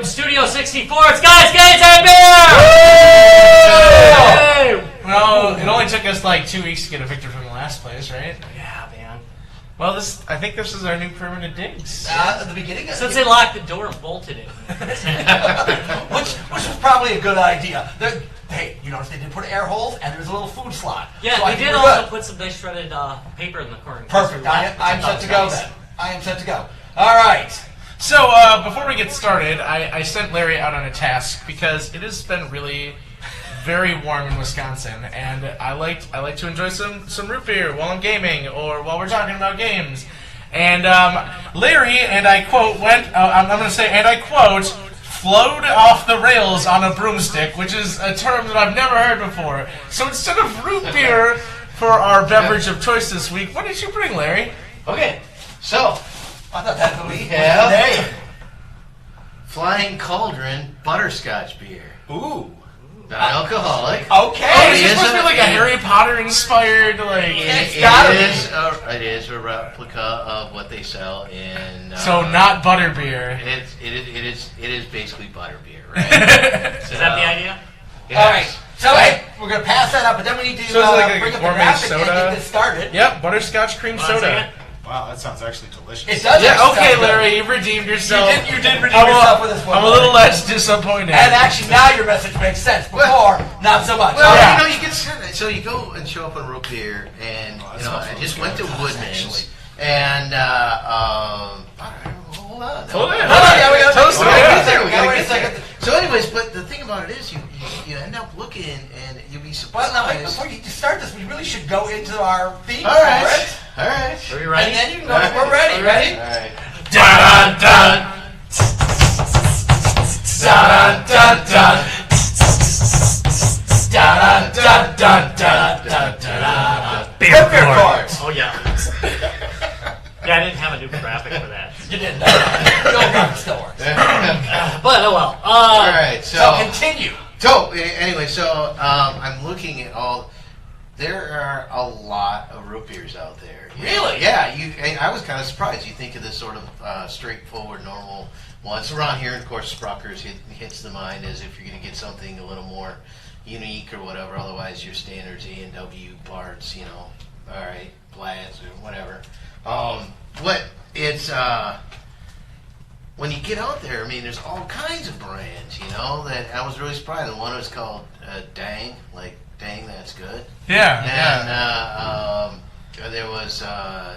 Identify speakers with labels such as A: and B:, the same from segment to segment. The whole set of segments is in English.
A: from Studio 64, it's Guys, Games, and Beer!
B: Well, it only took us like 2 weeks to get a victor from the last place, right?
A: Yeah, man.
B: Well, I think this is our new permanent digs.
C: At the beginning of
A: Since they locked the door and bolted it.
C: which was probably a good idea. Hey, you notice they did put air holes and there's a little food slot.
A: Yeah,
C: so
A: they did also put some nice shredded paper in the corner.
C: Perfect. I'm set to go then. I am set to go. All right.
B: So, before we get started, I sent Larry out on a task because it has been really very warm in Wisconsin, and I like to enjoy some root beer while I'm gaming or while we're talking about games. And Larry, and I quote, I'm going to say, and I quote, flowed off the rails on a broomstick, which is a term that I've never heard before. So instead of root beer for our beverage of choice this week, what did you bring, Larry?
D: Okay, so
C: I thought that
D: we
C: was
D: have
C: today.
D: Flying Cauldron Butterscotch beer.
C: Ooh.
D: Non-alcoholic.
C: Okay.
B: Oh, is this supposed to be like a Harry Potter inspired, like...
D: It is a replica of what they sell in...
B: so not butter beer.
D: It is basically butter beer, right?
A: Is that the idea?
D: Yes.
C: All right. So we're going to pass that up, but then we need to
B: So it's like a
C: bring up the
B: gourmet
C: graphic and
B: soda.
C: get this started.
B: Yep, butterscotch cream soda.
E: Wow, that sounds actually delicious.
C: It does.
B: Yeah,
C: actually
B: okay,
C: sound good.
B: Larry, you've redeemed yourself.
C: You did redeem yourself with this one.
B: I'm a little less disappointed.
C: And actually, now your message makes sense. Before, not so much.
D: Well,
C: Yeah.
D: you get so you go and show up on root beer, and I just went to Woodman's, and hold on.
B: Hold on.
C: Yeah, we got
B: Tell us
D: We
B: about
D: gotta
B: it.
D: get there, we gotta get there. So, anyways, but the thing about it is, you end up looking, and you'll be surprised.
C: Well, now, wait, before you start this, we really should go into our theme
D: All right,
C: for it.
D: all right.
A: Are we ready?
C: And then you can go. We're ready. Ready?
D: All right.
B: Dun dun dun dun dun. Dun dun dun dun dun dun.
C: Beer cards.
A: Oh, yeah. Yeah, I didn't have a new graphic for that.
C: You didn't. The old graphic still works.
A: But, oh well.
D: All right,
C: So continue.
D: So anyway, I'm looking at all. There are a lot of root beers out there.
C: Really?
D: Yeah. I was kind of surprised. You think of this sort of straightforward, normal ones around here. And of course, Spruckers hits the mind as if you're going to get something a little more unique or whatever. Otherwise, your standards A&W, Bart's, all right, Blad's or whatever. But it's when you get out there, I mean, there's all kinds of brands, that I was really surprised. One was called Dang, like Dang, that's good.
B: Yeah,
D: And there was,
B: I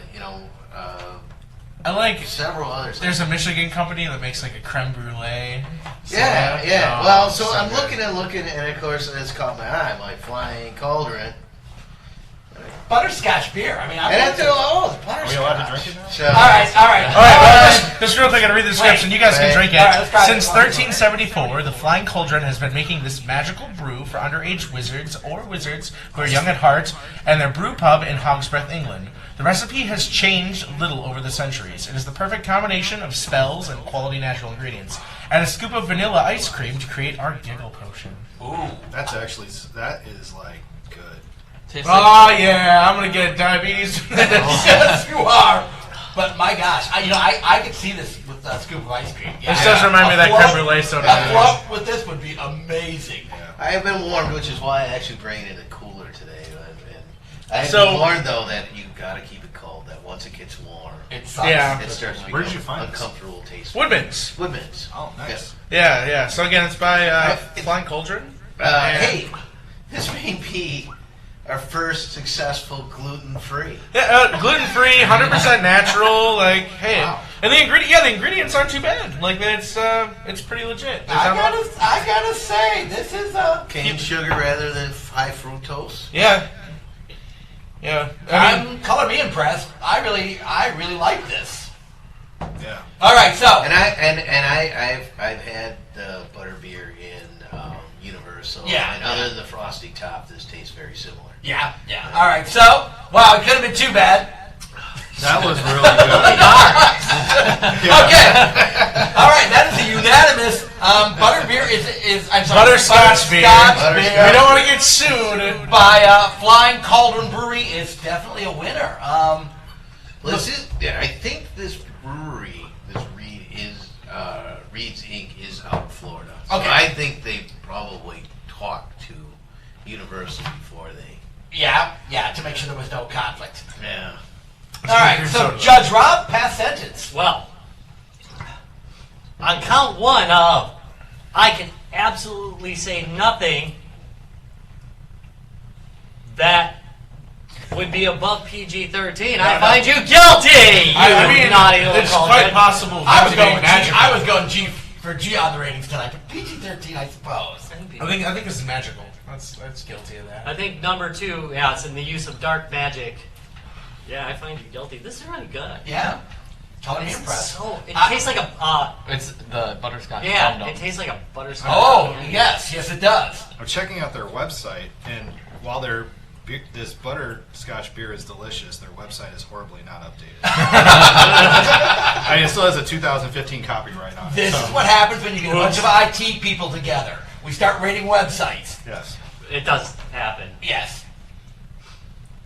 B: like.
D: several others.
B: There's a Michigan company that makes like a creme brulee.
D: Yeah.
B: Oh,
D: Well, so
B: so
D: I'm
B: good.
D: looking, and of course, it's caught my eye. I'm like Flying Cauldron.
C: Butterscotch beer. I mean,
D: And I thought,
E: Are
D: butterscotch.
E: we allowed to drink it now?
D: So,
C: All right.
B: Well, just real quick, I'm going to read the description. You guys can
D: Wait.
B: drink it.
C: All right, let's try it.
B: Since 1374, the Flying Cauldron has been making this magical brew for underage wizards or wizards who are young at heart and their brew pub in Hogsbreath, England. The recipe has changed little over the centuries. It is the perfect combination of spells and quality natural ingredients. Add a scoop of vanilla ice cream to create our giggle potion.
C: Ooh.
E: That is like good.
B: Oh yeah, I'm gonna get diabetes.
C: Yes, you are. But my gosh, I could see this with a scoop of ice cream. Yeah.
B: This does remind me of that
C: A
B: creme
C: float-
B: brulee soda.
C: A float with this would be amazing.
D: I have been warned, which is why I actually bring it in a cooler today. And I have
B: So-
D: been warned, though, that you got to keep it cold. That once it gets warm,
C: It sucks.
B: Yeah.
D: it starts to
E: Where
D: become
E: did you find this?
D: uncomfortable taste.
B: Woodman's.
D: Woodman's.
E: Oh, nice.
B: Yeah. So again, it's by Flying Cauldron.
D: Hey, this may be our first successful gluten-free.
B: Yeah, gluten-free, 100% natural. Like, hey,
D: Wow.
B: and the ingredients aren't too bad. Like, it's pretty legit.
C: I gotta say, this is a.
D: Cane sugar rather than high fructose.
B: Yeah. I mean,
C: Color me impressed. I really like this.
E: Yeah.
C: All right, so
D: I've had the butterbeer in Universal.
C: Yeah,
D: And other than the frosty top, this tastes very similar.
C: yeah. All right, so wow, it could have been too bad.
E: That was really good.
C: Okay. All right, that is a unanimous. Butterbeer is I'm sorry,
B: Butterscotch beer.
C: beer
B: we don't want to get sued.
C: by Flying Cauldron Brewery is definitely a winner.
D: Well, I think this brewery, Reed's Inc., is out
B: Minnesota.
C: So, Judge Rob, pass sentence.
A: Well, on count one of, I can absolutely say nothing that would be above PG-13. I find you guilty. You
B: I mean,
A: naughty little
B: it's quite
A: culprit.
B: possible.
C: I was
B: to
C: going
B: be
C: with G.
B: magical.
C: I was going G for G on the ratings tonight, but PG-13, I suppose.
B: I think this is magical. That's guilty of that.
A: I think number two, yeah, it's in the use of dark magic. Yeah, I find you guilty. This is really good.
C: Yeah. Color me
A: It's
C: impressed.
A: so, it tastes like a,
F: It's the butterscotch.
A: yeah,
F: Dum-dum.
A: it tastes like a butterscotch.
C: Oh, yes, it does.
E: I'm checking out their website, and while this butterscotch beer is delicious, their website is horribly not updated. I mean, it still has a 2015 copyright on it.
C: This
E: so-
C: is what happens when you get a bunch of IT people together. We start rating websites.
E: Yes.
A: It does happen.
C: Yes.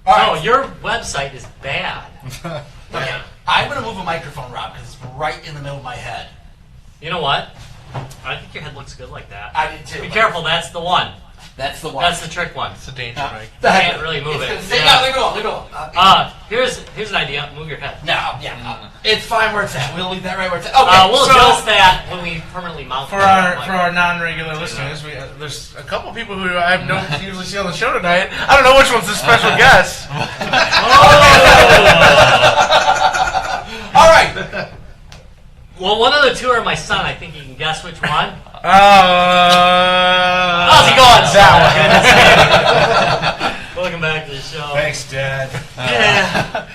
C: All
A: No,
C: right.
A: your website is bad.
C: Okay. I'm going to move a microphone, Rob, because it's right in the middle of my head.
A: You know what? I think your head looks good like that.
C: I did too.
A: Be careful, that's the one.
C: That's the one.
A: That's the trick one.
B: It's a danger, Mike.
A: Can't really move
C: It's
A: it.
C: gonna say,
A: Yeah.
C: No, leave it alone.
A: Here's an idea. Move your head.
C: No, yeah. It's fine where it's at. We'll leave that right where it's at. Okay.
A: We'll
B: so-
A: adjust that when we permanently mount
B: For
A: it.
B: our non-regular listeners, there's a couple people who I don't usually see on the show tonight. I don't know which one's the special guest.
C: All right.
A: Well, one of the two are my son. I think you can guess which one.
B: How's
A: he going?
B: That
A: Welcome back to the show.
E: Thanks, Dad.
A: Yeah.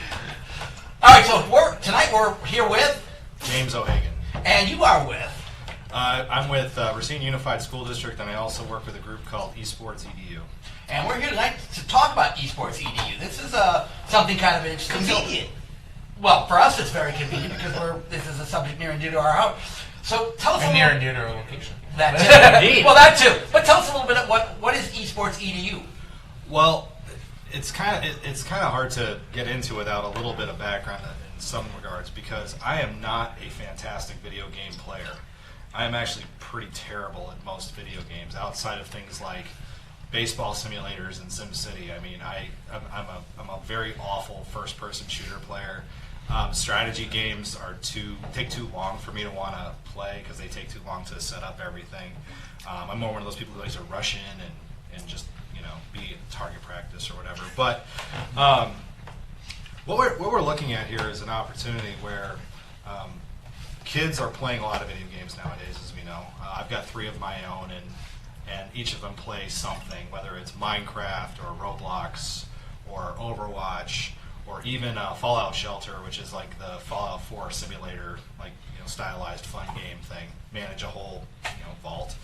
C: All right. So tonight we're here with,
E: James O'Hagan.
C: and you are with.
E: I'm with Racine Unified School District, and I also work with a group called Esports EDU.
C: And we're here tonight to talk about esports EDU. This is something kind of interesting.
D: Convenient.
C: Well, for us, it's very convenient because this is a subject near and dear to our heart. So tell us a
B: and
C: little
B: near and dear to our location.
C: that too.
A: Indeed.
C: Well, that too. But tell us a little bit of what is esports EDU.
E: Well, it's kind of hard to get into without a little bit of background in some regards, because I am not a fantastic video game player. I am actually pretty terrible at most video games, outside of things like baseball simulators and SimCity. I mean, I'm a very awful first-person shooter player. Strategy games take too long for me to want to play because they take too long to set up everything. I'm more one of those people who likes to rush in and just be target practice or whatever. But what we're looking at here is an opportunity where kids are playing a lot of video games nowadays, as we know. I've got 3 of my own, and each of them play something, whether it's Minecraft or Roblox or Overwatch or even Fallout Shelter, which is like the Fallout 4 simulator, like stylized fun game thing. Manage a whole vault.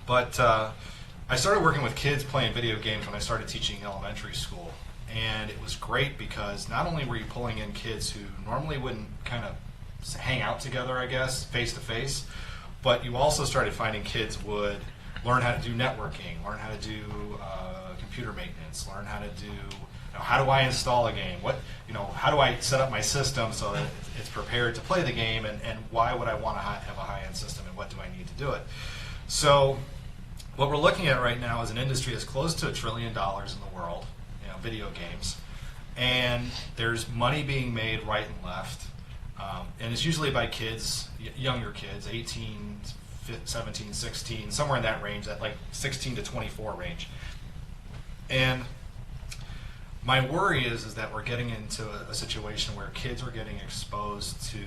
E: But I started working with kids playing video games when I started teaching elementary school, and it was great because not only were you pulling in kids who normally wouldn't kind of hang out together, I guess, face to face, but you also started finding kids would learn how to do networking, learn how to do computer maintenance, learn how to do how do I install a game, how do I set up my system so that it's prepared to play the game, and why would I want to have a high-end system, and what do I need to do it. So what we're looking at right now is an industry that's close to $1 trillion in the world, video games, and there's money being made right and left, and it's usually by kids, younger kids, 18, 17, 16, somewhere in that range, that like 16 to 24 range. And my worry is that we're getting into a situation where kids are getting exposed to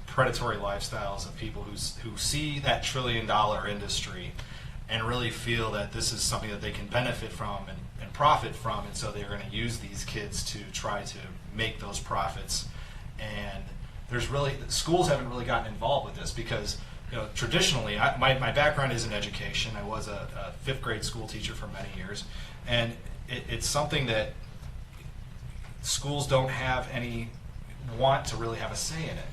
E: predatory lifestyles of people who see that $1 trillion industry and really feel that this is something that they can benefit from and profit from, and so they're going to use these kids to try to make those profits. And schools haven't really gotten involved with this because traditionally, my background is in education. I was a 5th grade school teacher for many years, and it's something that schools don't have want to really have a say in it.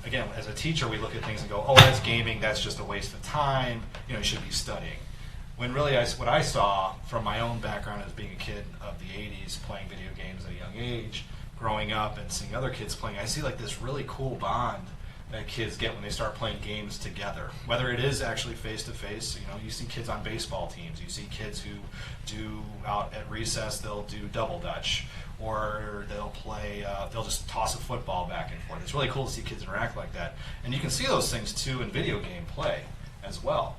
E: Again, as a teacher, we look at things and go, oh, that's gaming, that's just a waste of time, you should be studying. When really what I saw from my own background as being a kid of the 80s, playing video games at a young age, growing up and seeing other kids playing, I see like this really cool bond that kids get when they start playing games together. Whether it is actually face-to-face, you see kids on baseball teams, you see kids who do out at recess, they'll do double dutch, or they'll play, they'll just toss a football back and forth. It's really cool to see kids interact like that. And you can see those things too in video game play as well.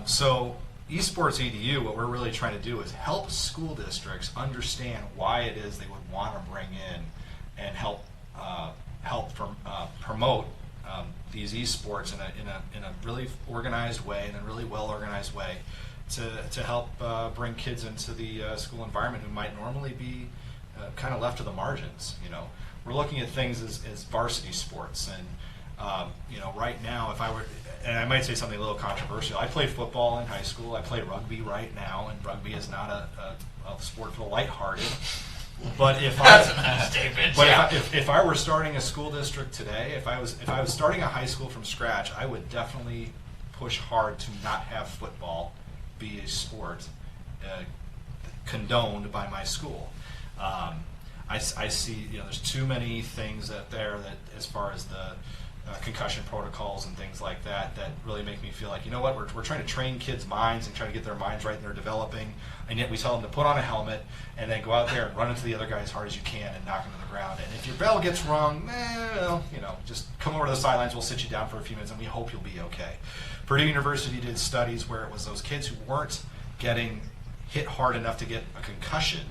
E: So Esports EDU, what we're really trying to do is help school districts understand why it is they would want to bring in and help promote these esports in a really organized way, in a really well organized way, to help bring kids into the school environment who might normally be kind of left to the margins. We're looking at things as varsity sports, and right now, if I were, and I might say something a little controversial, I played football in high school. I play rugby right now, and rugby is not a sport for the lighthearted. But if if I were starting a school district today, if I was starting a high school from scratch, I would definitely push hard to not have football be a sport condoned by my school. I see there's too many things that as far as the concussion protocols and things like that really make me feel like, we're trying to train kids' minds and try to get their minds right, and they're developing, and yet we tell them to put on a helmet and then go out there and run into the other guy as hard as you can and knock him to the ground. And if your bell gets rung, just come over to the sidelines, we'll sit you down for a few minutes and we hope you'll be okay. Purdue University did studies where it was those kids who weren't getting hit hard enough to get a concussion,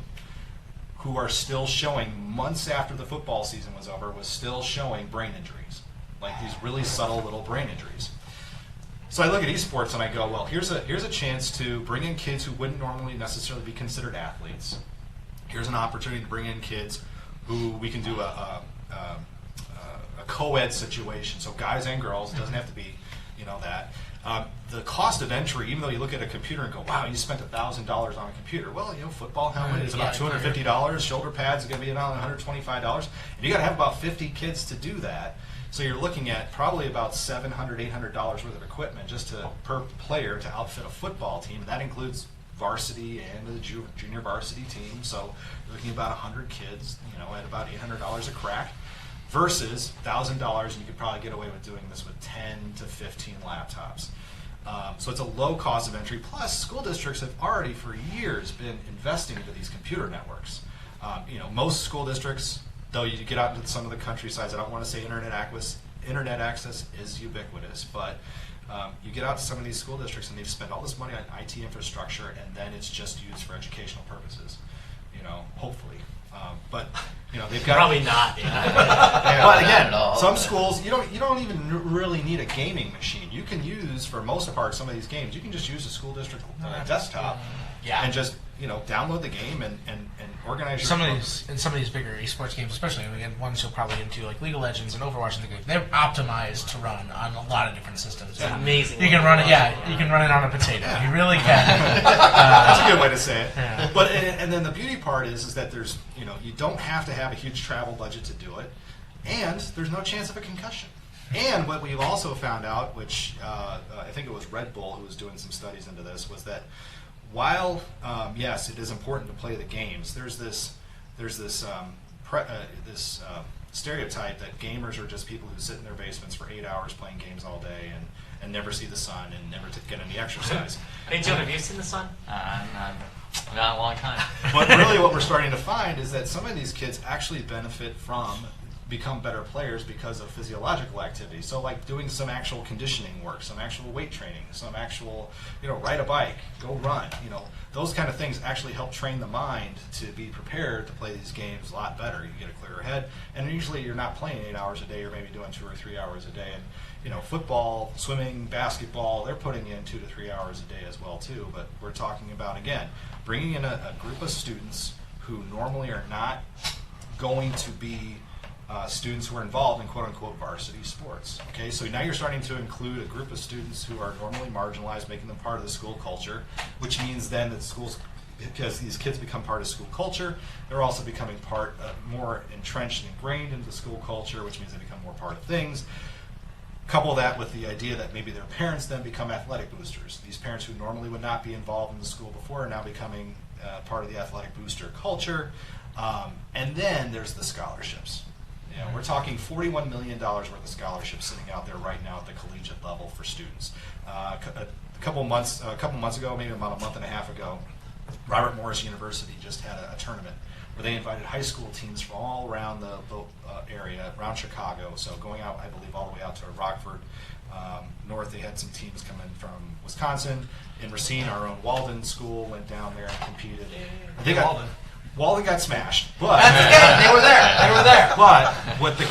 E: who are still showing, months after the football season was over, was still showing brain injuries, like these really subtle little brain injuries. So I look at esports and I go, well, here's a chance to bring in kids who wouldn't normally necessarily be considered athletes. Here's an opportunity to bring in kids who we can do a co-ed situation, so guys and girls, it doesn't have to be that. The cost of entry, even though you look at a computer and go, wow, you spent $1,000 on a computer. Well, football helmet is about $250. Shoulder pads are going to be about $125. And you got to have about 50 kids to do that. So you're looking at probably about $700, $800 worth of equipment just per player to outfit a football team. And that includes varsity and the junior varsity team. So you're looking at about 100 kids, at about $800 a crack. Versus $1,000, and you could probably get away with doing this with 10 to 15 laptops. So it's a low cost of entry. Plus, school districts have already for years been investing into these computer networks. Most school districts, though you get out into some of the countrysides, I don't want to say internet access is ubiquitous, but you get out to some of these school districts and they've spent all this money on IT infrastructure, and then it's just used for educational purposes. Hopefully. But they've got
A: probably not.
E: But again, some schools you don't even really need a gaming machine. You can use, for most part, some of these games. You can just use a school district desktop, and just download the game and organize your
B: some of these bigger esports games, especially again ones you're probably into, like League of Legends and Overwatch and things. They're optimized to run on a lot of different systems.
A: It's amazing.
B: You can run it. Yeah, you can run it on a potato. You really can.
E: That's a good way to say it. Yeah. But and then the beauty part is that there's you don't have to have a huge travel budget to do it, and there's no chance of a concussion. And what we've also found out, which I think it was Red Bull who was doing some studies into this, was that while yes, it is important to play the games, there's this stereotype that gamers are just people who sit in their basements for 8 hours playing games all day and never see the sun and never get any exercise.
A: Hey, Joe, have you seen the sun? Not a long time.
E: But really what we're starting to find is that some of these kids actually benefit from become better players because of physiological activity. So like doing some actual conditioning work, some actual weight training, some actual, ride a bike, go run, those kind of things actually help train the mind to be prepared to play these games a lot better. You get a clearer head, and usually you're not playing 8 hours a day, you're maybe doing 2 or 3 hours a day. And football, swimming, basketball, they're putting in 2 to 3 hours a day as well too. But we're talking about, again, bringing in a group of students who normally are not going to be students who are involved in quote-unquote varsity sports. Okay, so now you're starting to include a group of students who are normally marginalized, making them part of the school culture, which means then that schools, because these kids become part of school culture, they're also becoming more entrenched and ingrained into the school culture, which means they become more part of things. Couple that with the idea that maybe their parents then become athletic boosters. These parents who normally would not be involved in the school before are now becoming part of the athletic booster culture. And then there's the scholarships. You know, we're talking $41 million worth of scholarships sitting out there right now at the collegiate level for students. A couple months ago, maybe about a month and a half ago, Robert Morris University just had a tournament where they invited high school teams from all around the area, around Chicago. So going out, I believe, all the way out to Rockford. North, they had some teams coming from Wisconsin. In Racine, our own Walden school went down there and competed. Walden got smashed, but
C: That's okay. They were there. They were there.
E: But what the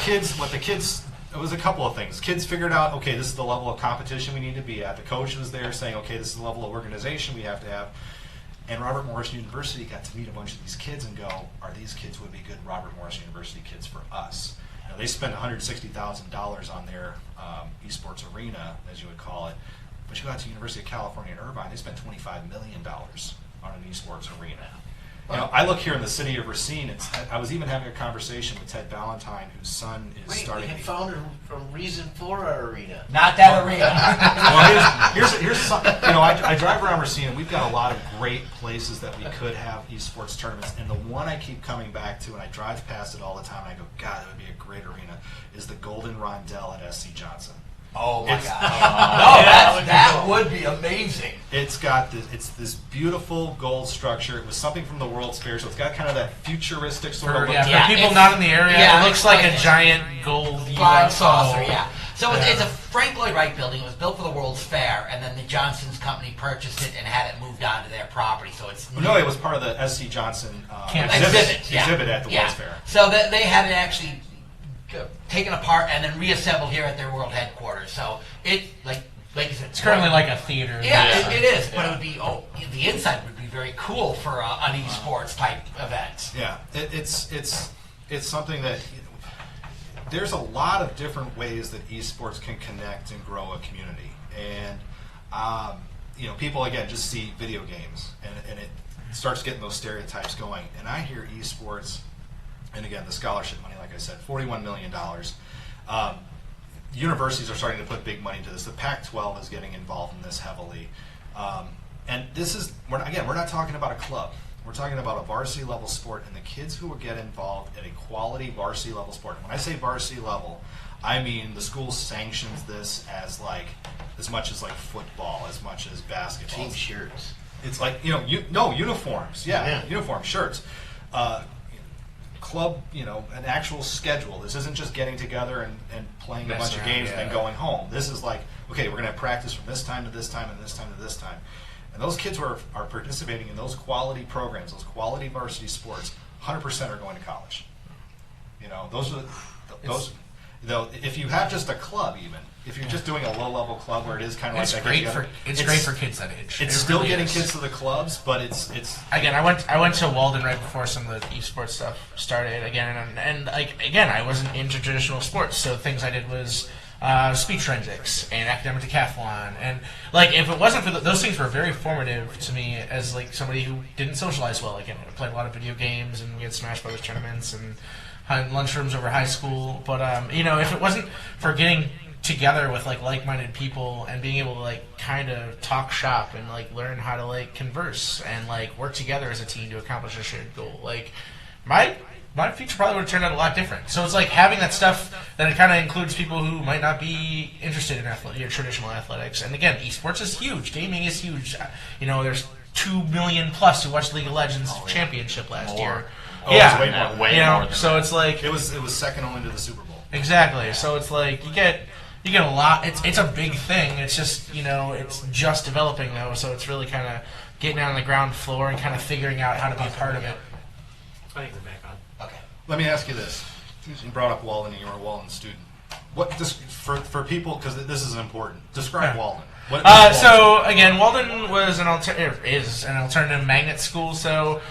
E: kids, it was a couple of things. Kids figured out, okay, this is the level of competition we need to be at. The coach was there saying, okay, this is the level of organization we have to have. And Robert Morris University got to meet a bunch of these kids and go, are these kids would be good Robert Morris University kids for us? Now, they spent $160,000 on their esports arena, as you would call it. But you go out to University of California in Irvine, they spent $25 million on an esports arena. You know, I look here in the city of Racine. I was even having a conversation with Ted Ballantyne, whose son is starting.
D: We had found a reason for our arena.
C: Not that arena.
E: Well, here's something. You know, I drive around Racine, and we've got a lot of great places that we could have esports tournaments. And the one I keep coming back to, and I drive past it all the time, and I go, God, that would be a great arena, is the Golden Rondell at SC Johnson.
C: Oh my
E: It's-
C: God! No, that would be amazing.
E: It's got this beautiful gold structure. It was something from the World's Fair, so it's got kind of that futuristic sort of look.
B: For
A: Yeah,
B: people
A: it's-
B: not in the area,
A: yeah,
B: it looks
A: it's
B: like
A: like
B: a
A: a
B: giant gold
C: Flying
B: UFO.
C: saucer, yeah.
A: So it's a Frank Lloyd Wright building. It was built for the World's Fair, and then the Johnson's company purchased it and had it moved on to their property. So it's
E: No, it was part of the SC Johnson
B: Exhibit,
A: yeah.
E: exhibit at the
A: Yeah.
E: World's Fair.
A: So they had it actually taken apart and then reassembled here at their world headquarters. So it, like you said,
B: It's currently like a theater.
A: yeah, it is. But it would be the inside would be very cool for an esports type event.
E: Yeah, it's something that there's a lot of different ways that esports can connect and grow a community, and you know, people again just see video games and it starts getting those stereotypes going. And I hear esports, and again the scholarship money, like I said, $41 million. Universities are starting to put big money into this. The Pac-12 is getting involved in this heavily, and this is we're not talking about a club. We're talking about a varsity level sport, and the kids who will get involved at a quality varsity level sport. When I say varsity level, I mean the school sanctions this as much as football, as much as basketball.
D: Team shirts.
E: It's like uniforms. Yeah, uniform shirts. Club, an actual schedule. This isn't just getting together and playing a bunch of games and then going home. This is like, okay, we're going to have practice from this time to this time and this time to this time. And those kids who are participating in those quality programs, those quality varsity sports, 100% are going to college. Those are those. If you have just a club, even if you're just doing a low-level club where it is kind of
B: It's
E: like
B: great
E: that,
B: it's great for kids that age.
E: It's
B: It
E: still
B: really
E: getting
B: is.
E: kids to the clubs, but it's
B: Again, I went to Walden right before some of the esports stuff started. And I wasn't into traditional sports, so things I did was speech forensics and academic decathlon, and if it wasn't for those things were very formative to me as somebody who didn't socialize well. Again, I played a lot of video games, and we had Smash Brothers tournaments and lunchrooms over high school. But if it wasn't for getting together with like-minded people and being able to kind of talk shop and learn how to converse and work together as a team to accomplish a shared goal, my future probably would have turned out a lot different. So it's having that stuff that it kind of includes people who might not be interested in traditional athletics. And again, esports is huge. Gaming is huge. There's 2 million plus who watched League of Legends championship last year.
E: Oh, it was way more than
B: Yeah,
E: more than
B: so it's
E: it was second only to the Super Bowl.
B: Exactly. So it's you get a lot. It's a big thing. It's just it's just developing though. So it's really kind of getting out on the ground floor and kind of figuring out how to be a part of it.
A: I think we're back on. Okay.
E: Let me ask you this: you brought up Walden, and you were a Walden student. What for people? Because this is important. Describe Walden. What Walden?
B: So again, Walden was is an alternative magnet school. So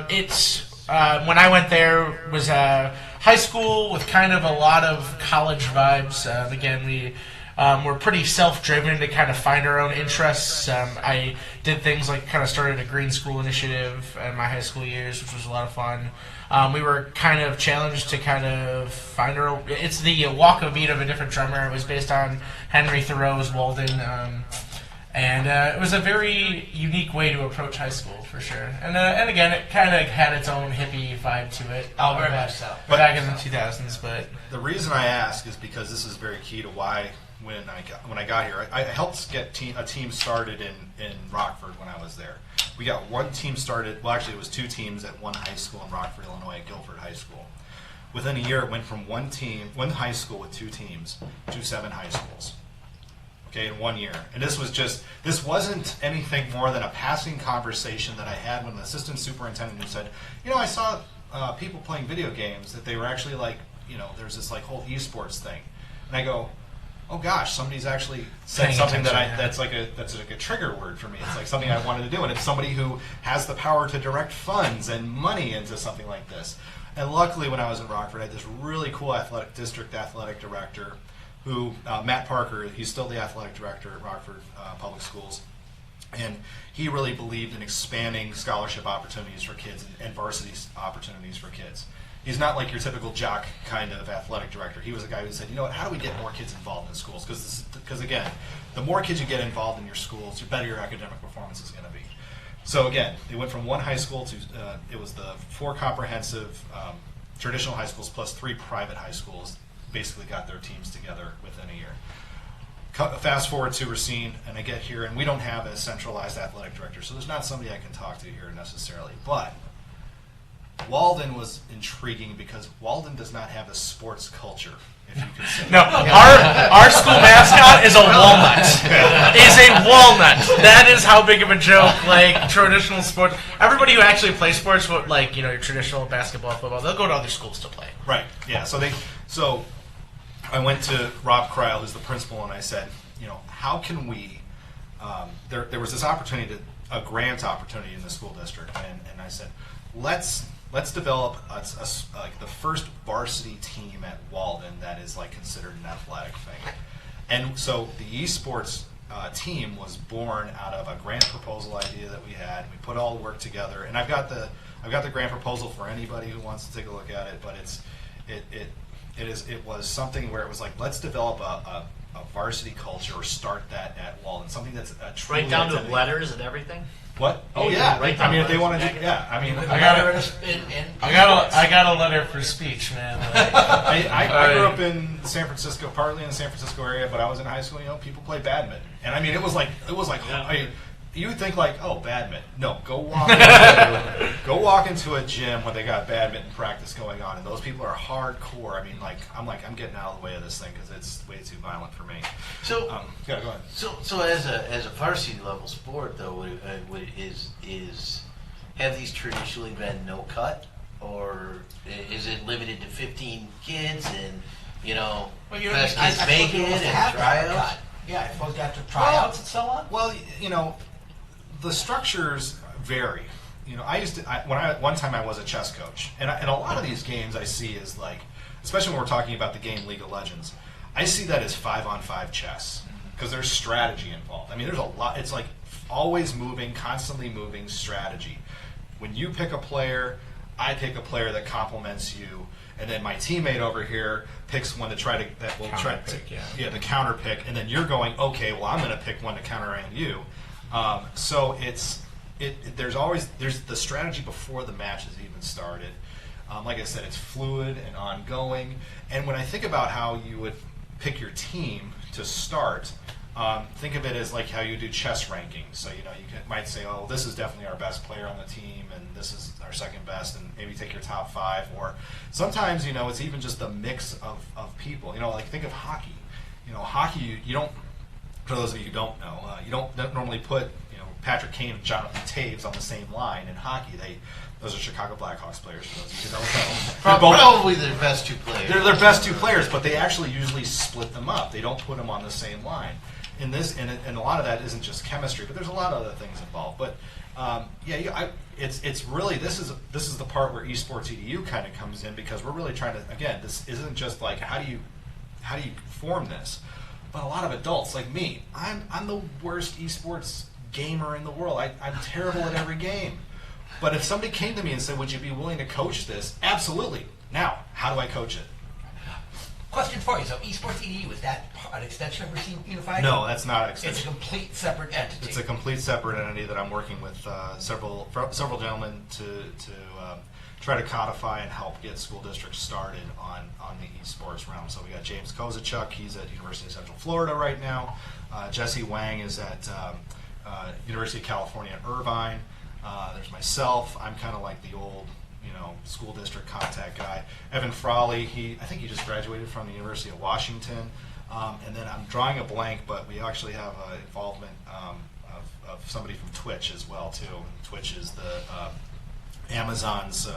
B: it's when I went there was a high school with kind of a lot of college vibes. Again, we were pretty self-driven to kind of find our own interests. I did things kind of started a green school initiative in my high school years, which was a lot of fun. We were kind of challenged to kind of find our own. It's the walk of a beat of a different drummer. It was based on Henry Thoreau's Walden. And it was a very unique way to approach high school, for sure. And again, it kind of had its own hippie vibe to it.
A: Oh, very much so.
B: Back in the 2000s, but
E: The reason I ask is because this is very key to why when I got here, I helped get a team started in Rockford when I was there. We got one team started. Well, actually, it was two teams at one high school in Rockford, Illinois, at Guilford High School. Within a year, it went from one high school with 2 teams, to 7 high schools. Okay, in 1 year. And this wasn't anything more than a passing conversation that I had with an assistant superintendent who said, I saw people playing video games, that they were actually like, there's this like whole esports thing. And I go, oh gosh, somebody's actually said
B: Paying
E: something
B: attention,
E: that's like a trigger word for me. It's like something I wanted to do. And it's somebody who has the power to direct funds and money into something like this. And luckily when I was in Rockford, I had this really cool district athletic director who, Matt Parker, he's still the athletic director at Rockford Public Schools, and he really believed in expanding scholarship opportunities for kids and varsity opportunities for kids. He's not like your typical jock kind of athletic director. He was a guy who said, how do we get more kids involved in schools? Because again, the more kids you get involved in your schools, the better your academic performance is going to be. So again, it went from one high school to, it was the 4 comprehensive traditional high schools plus 3 private high schools basically got their teams together within a year. Fast forward to Racine, and I get here, and we don't have a centralized athletic director, so there's not somebody I can talk to here necessarily. But Walden was intriguing because Walden does not have a sports culture, if you could say.
B: no, our school mascot is a walnut. Is a walnut. That is how big of a joke. Like traditional sports, everybody who actually plays sports, like your traditional basketball, football, they'll go to other schools to play.
E: Right. Yeah. So I went to Rob Kreil, who's the principal, and I said, how can we? There was this opportunity, a grant opportunity in the school district, and I said, let's develop like the first varsity team at Walden that is like considered an athletic thing. And so the esports team was born out of a grant proposal idea that we had. We put all the work together, and I've got the grant proposal for anybody who wants to take a look at it. But it was something where it was like, let's develop a varsity culture or start that at Walden, something that's a truly
F: Right down to
E: identity.
F: letters and everything.
E: What? Oh
F: Yeah,
E: yeah,
F: right
E: I mean, if they
F: down
E: want to
F: the
E: do, yeah. I mean,
B: I got a letter for speech, man.
E: I grew up in San Francisco, partly in the San Francisco area, but I was in high school. People play badminton, and I mean, it was like, you would think like, oh, badminton. No, go walk into a gym where they got badminton practice going on, and those people are hardcore. I mean, I'm getting out of the way of this thing because it's way too violent for me.
D: So,
E: go ahead.
D: so as a varsity level sport though, have these traditionally been no cut, or is it limited to 15 kids and best kids make it and tryouts?
C: Yeah, I suppose got to tryouts and so on.
E: Well, the structures vary. One time I was a chess coach, and a lot of these games I see is like, especially when we're talking about the game League of Legends, I see that as 5-on-5 chess because there's strategy involved. I mean, there's a lot. It's like always moving, constantly moving strategy. When you pick a player, I pick a player that complements you, and then my teammate over here picks one the counter pick, and then you're going, okay, well, I'm going to pick one to counterand you. So there's the strategy before the match has even started. Like I said, it's fluid and ongoing. And when I think about how you would pick your team to start, think of it as like how you do chess rankings. So might say, oh, this is definitely our best player on the team, and this is our second best, and maybe take your top 5. Or sometimes it's even just a mix of people. Like think of hockey. Hockey you don't. For those of you who don't know, you don't normally put Patrick Kane and Jonathan Taves on the same line in hockey. Those are Chicago Blackhawks players. For those of you who don't know,
D: Probably their best 2 players.
E: They're their best 2 players, but they actually usually split them up. They don't put them on the same line. And a lot of that isn't just chemistry, but there's a lot of other things involved. But it's really this is the part where esports EDU kind of comes in, because we're really trying to, again, this isn't just like how do you form this. But a lot of adults like me, I'm the worst esports gamer in the world. I'm terrible at every game. But if somebody came to me and said, would you be willing to coach this? Absolutely. Now, how do I coach it?
A: question for you. So esports EDU, is that an extension of Racine Unified?
E: No, that's not an
A: It's a
E: extension.
A: complete separate entity.
E: It's a complete separate entity that I'm working with several gentlemen to try to codify and help get school districts started on the esports realm. So we got James Kozacek, he's at University of Central Florida right now. Jesse Wang is at University of California at Irvine. There's myself. I'm kind of like the old, school district contact guy. Evan Frawley, I think he just graduated from the University of Washington. And then I'm drawing a blank, but we actually have involvement of somebody from Twitch as well too. Twitch is the Amazon's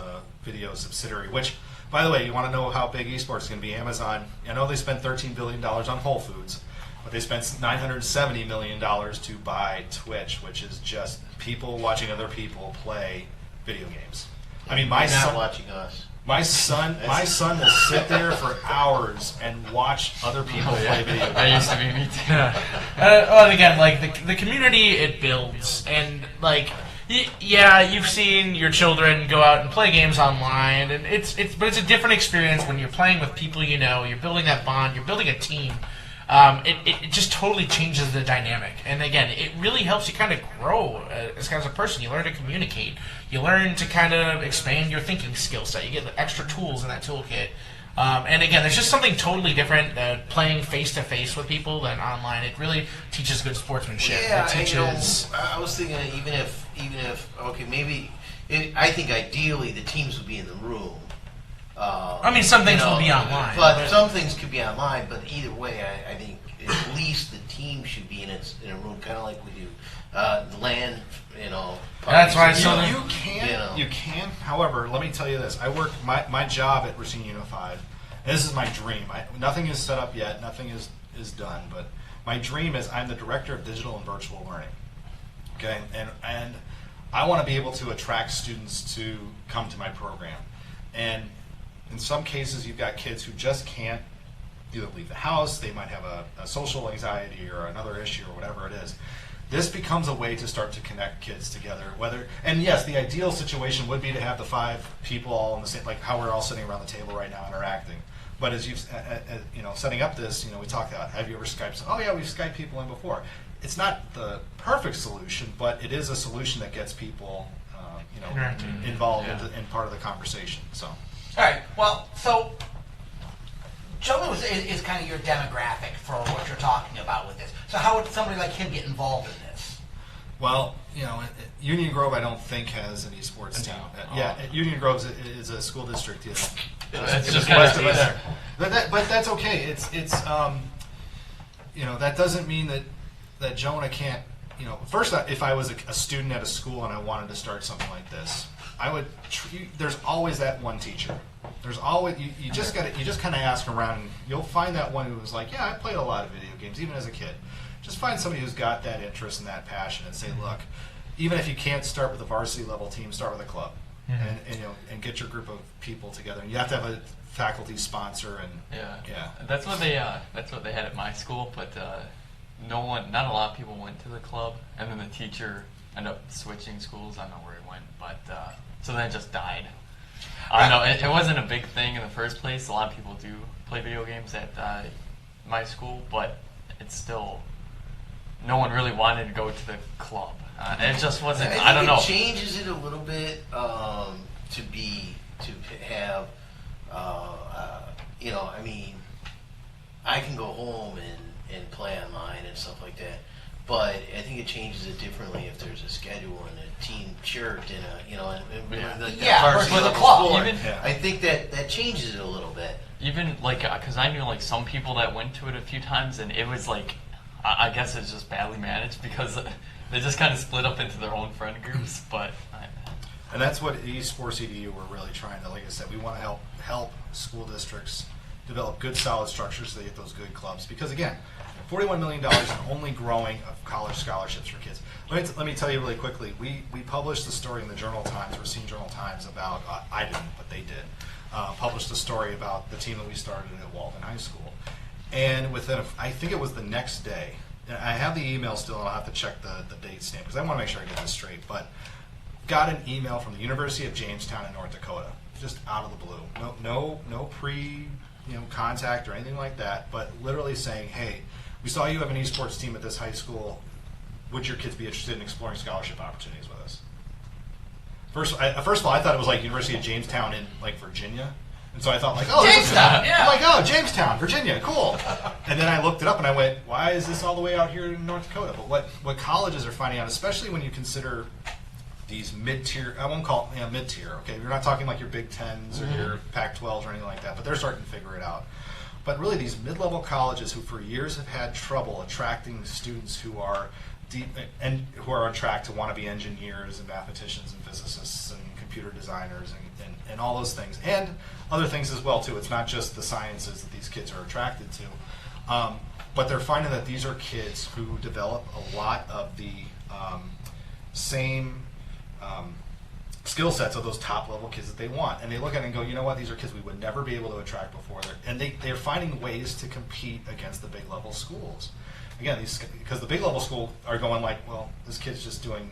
E: video subsidiary. Which, by the way, you want to know how big esports is going to be? Amazon. I know they spent $13 billion on Whole Foods, but they spent $970 million to buy Twitch, which is just people watching other people play video games. I mean,
D: You're not watching us.
E: My son will sit there for hours and watch other people play video games.
F: That used to be me too.
B: Well, and again, like the community it builds, and like, yeah, you've seen your children go out and play games online, and but it's a different experience when you're playing with people you know. You're building that bond. You're building a team. It just totally changes the dynamic, and again, it really helps you kind of grow as a person. You learn to communicate. You learn to kind of expand your thinking skill set. You get the extra tools in that toolkit. And again, there's just something totally different playing face to face with people than online. It really teaches good sportsmanship.
D: Yeah,
B: it teaches.
D: I was thinking even if okay, maybe I think ideally the teams would be in the room.
B: I mean, some things will be online,
D: but some things could be online. But either way, I think at least the team should be in a room, kind of like we do LAN.
B: That's why I
D: parties.
B: saw
E: You can. However, let me tell you this: I work my job at Racine Unified. And this is my dream. Nothing is set up yet. Nothing is done. But my dream is I'm the director of digital and virtual learning. Okay, and I want to be able to attract students to come to my program. And in some cases, you've got kids who just can't either leave the house. They might have a social anxiety or another issue or whatever it is. This becomes a way to start to connect kids together. And yes, the ideal situation would be to have the 5 people all in the same, like how we're all sitting around the table right now interacting. But as you've, setting up this, we talked about, have you ever Skyped? Oh yeah, we've Skyped people in before. It's not the perfect solution, but it is a solution that gets people, involved in part of the conversation. So.
A: All right. Well, so Joe is kind of your demographic for what you're talking about with this. So how would somebody like him get involved in this?
E: Well, Union Grove, I don't think has an esports team. Union Grove is a school district.
F: It's
E: just
F: kind
E: west
F: of
E: of us. But that's okay. It's that doesn't mean that Jonah can't. First, if I was a student at a school and I wanted to start something like this, I would. There's always that one teacher. There's always you just got you just kind of ask around, and you'll find that one who was like, yeah, I played a lot of video games even as a kid. Just find somebody who's got that interest and that passion, and say, look, even if you can't start with a varsity level team, start with a club, and get your group of people together. And you have to have a faculty sponsor, and
F: That's what they had at my school, but not a lot of people went to the club, and then the teacher ended up switching schools. I don't know where he went, but so then it just died. I know it wasn't a big thing in the first place. A lot of people do play video games at my school, but it's still no one really wanted to go to the club. It just wasn't. I don't know.
D: It changes it a little bit to have. I mean, I can go home and play online and stuff like that. But I think it changes it differently if there's a schedule and a team shirt and
A: versus a club.
D: I think that changes it a little bit.
F: Even because I knew some people that went to it a few times, and it was I guess it's just badly managed because they just kind of split up into their own friend groups. But
E: and that's what eSports EDU we're really trying to. Like I said, we want to help school districts develop good, solid structures so they get those good clubs. Because again, $41 million and only growing of college scholarships for kids. Let me tell you really quickly. We published the story in the Racine Journal Times about, I didn't, but they did, published a story about the team that we started at Walden High School. And within, I think it was the next day, and I have the email still, and I'll have to check the date stamp, because I want to make sure I get this straight, but got an email from the University of Jamestown in North Dakota, just out of the blue. No contact or anything like that, but literally saying, hey, we saw you have an esports team at this high school. Would your kids be interested in exploring scholarship opportunities with us? First of all, I thought it was like University of Jamestown in like Virginia. And so I thought like, oh,
A: Jamestown, yeah.
E: I'm like, oh, Jamestown, Virginia, cool. And then I looked it up and I went, why is this all the way out here in North Dakota? But what colleges are finding out, especially when you consider these mid-tier, I won't call it mid-tier, okay? You're not talking like your Big Tens or your Pac-12s or anything like that, but they're starting to figure it out. But really these mid-level colleges who for years have had trouble attracting students who are deep and who are on track to want to be engineers and mathematicians and physicists and computer designers and all those things, and other things as well too. It's not just the sciences that these kids are attracted to, but they're finding that these are kids who develop a lot of the same skill sets of those top level kids that they want, and they look at it and go, you know what, these are kids we would never be able to attract before, and they're finding ways to compete against the big level schools. Again, because the big level school are going like, well, this kid's just doing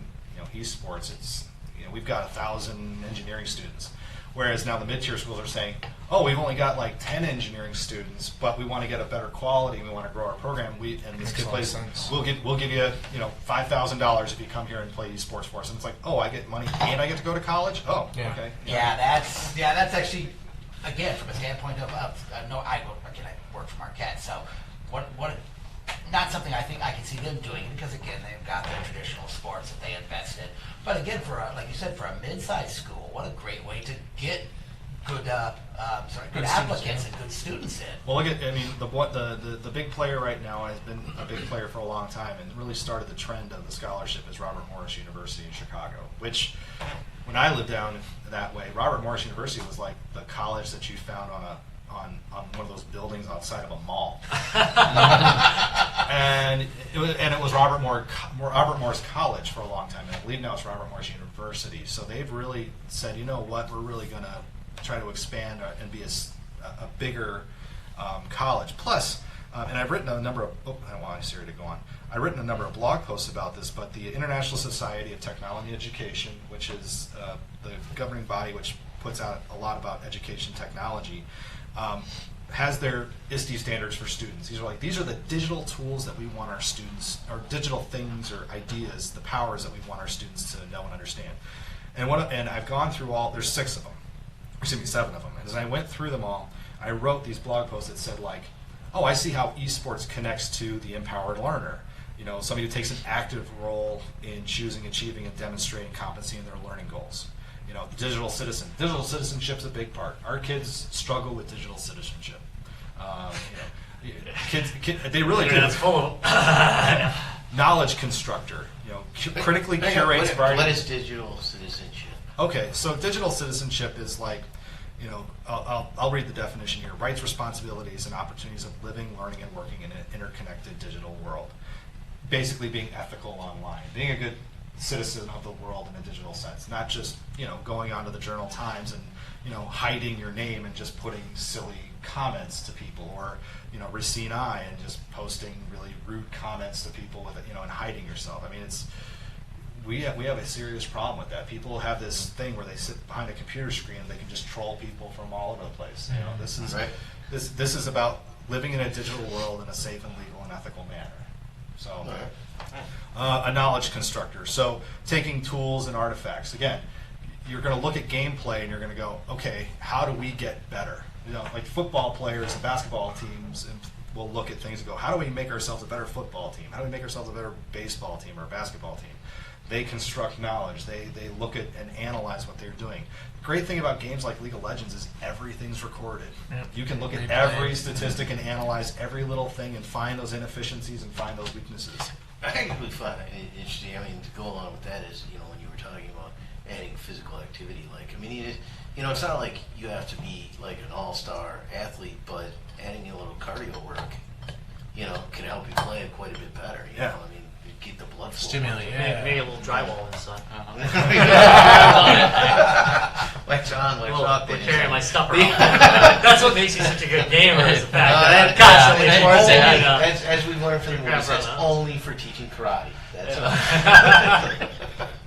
E: esports. It's we've got 1,000 engineering students, whereas now the mid-tier schools are saying, oh, we've only got like 10 engineering students, but we want to get a better quality. We want to grow our program. And this kid plays. We'll give you $5,000 if you come here and play esports for us. And it's like, oh, I get money and I get to go to college. Oh,
B: Yeah.
E: okay.
A: Yeah, that's actually, again, from a standpoint of no, I work for Marquette, so what not something I think I can see them doing, because again, they've got their traditional sports that they invest in. But again, like you said, for a mid-sized school, what a great way to get good applicants and good students in.
E: Well, look at, the big player right now has been a big player for a long time and really started the trend of the scholarship is Robert Morris University in Chicago, which when I lived down that way, Robert Morris University was like the college that you found on one of those buildings outside of a mall. and it was Robert Morris College for a long time, and I believe now it's Robert Morris University. So they've really said, you know what, we're really going to try to expand and be a bigger college. Plus, and I've written a number of, I don't want Siri to go on. I've written a number of blog posts about this, but the International Society of Technology Education, which is the governing body which puts out a lot about education technology, has their ISTE standards for students. These are the digital tools that we want our students, or digital things or ideas, the powers that we want our students to know and understand. And I've gone through there's 7 of them. And as I went through them all, I wrote these blog posts that said like, oh, I see how esports connects to the empowered learner. Somebody who takes an active role in choosing, achieving, and demonstrating competency in their learning goals. The digital citizen. Digital citizenship's a big part. Our kids struggle with digital citizenship. Kids, they really do.
G: It's full of
E: Knowledge constructor. Critically curates.
D: What is digital citizenship?
E: Okay, so digital citizenship is like, I'll read the definition here: rights, responsibilities, and opportunities of living, learning, and working in an interconnected digital world. Basically, being ethical online, being a good citizen of the world in a digital sense, not just going onto the Journal Times and hiding your name and just putting silly comments to people, or Racine I and just posting really rude comments to people with and hiding yourself. I mean, we have a serious problem with that. People have this thing where they sit behind a computer screen and they can just troll people from all over the place. This is
D: Right.
E: this is about living in a digital world in a safe and legal and ethical manner. So. A knowledge constructor. So taking tools and artifacts. Again, you're going to look at gameplay and you're going to go, okay, how do we get better? Like football players and basketball teams will look at things and go, how do we make ourselves a better football team? How do we make ourselves a better baseball team or basketball team? They construct knowledge. They look at and analyze what they're doing. The great thing about games like League of Legends is everything's recorded.
B: Yep.
E: You can look at every statistic and analyze every little thing and find those inefficiencies and find those weaknesses.
D: I think we find it interesting. To go along with that is, when you were talking about adding physical activity, it's not like you have to be like an all-star athlete, but adding a little cardio work, can help you play it quite a bit better.
E: Yeah.
D: Keep the blood flow.
B: Stimulate,
G: maybe a little drywall inside.
D: Wax on, wax off.
G: We're carrying my stuff around. That's what makes you such a good gamer, is the fact that I'm constantly forcing
D: As we've learned from the movies, that's only for teaching karate. That's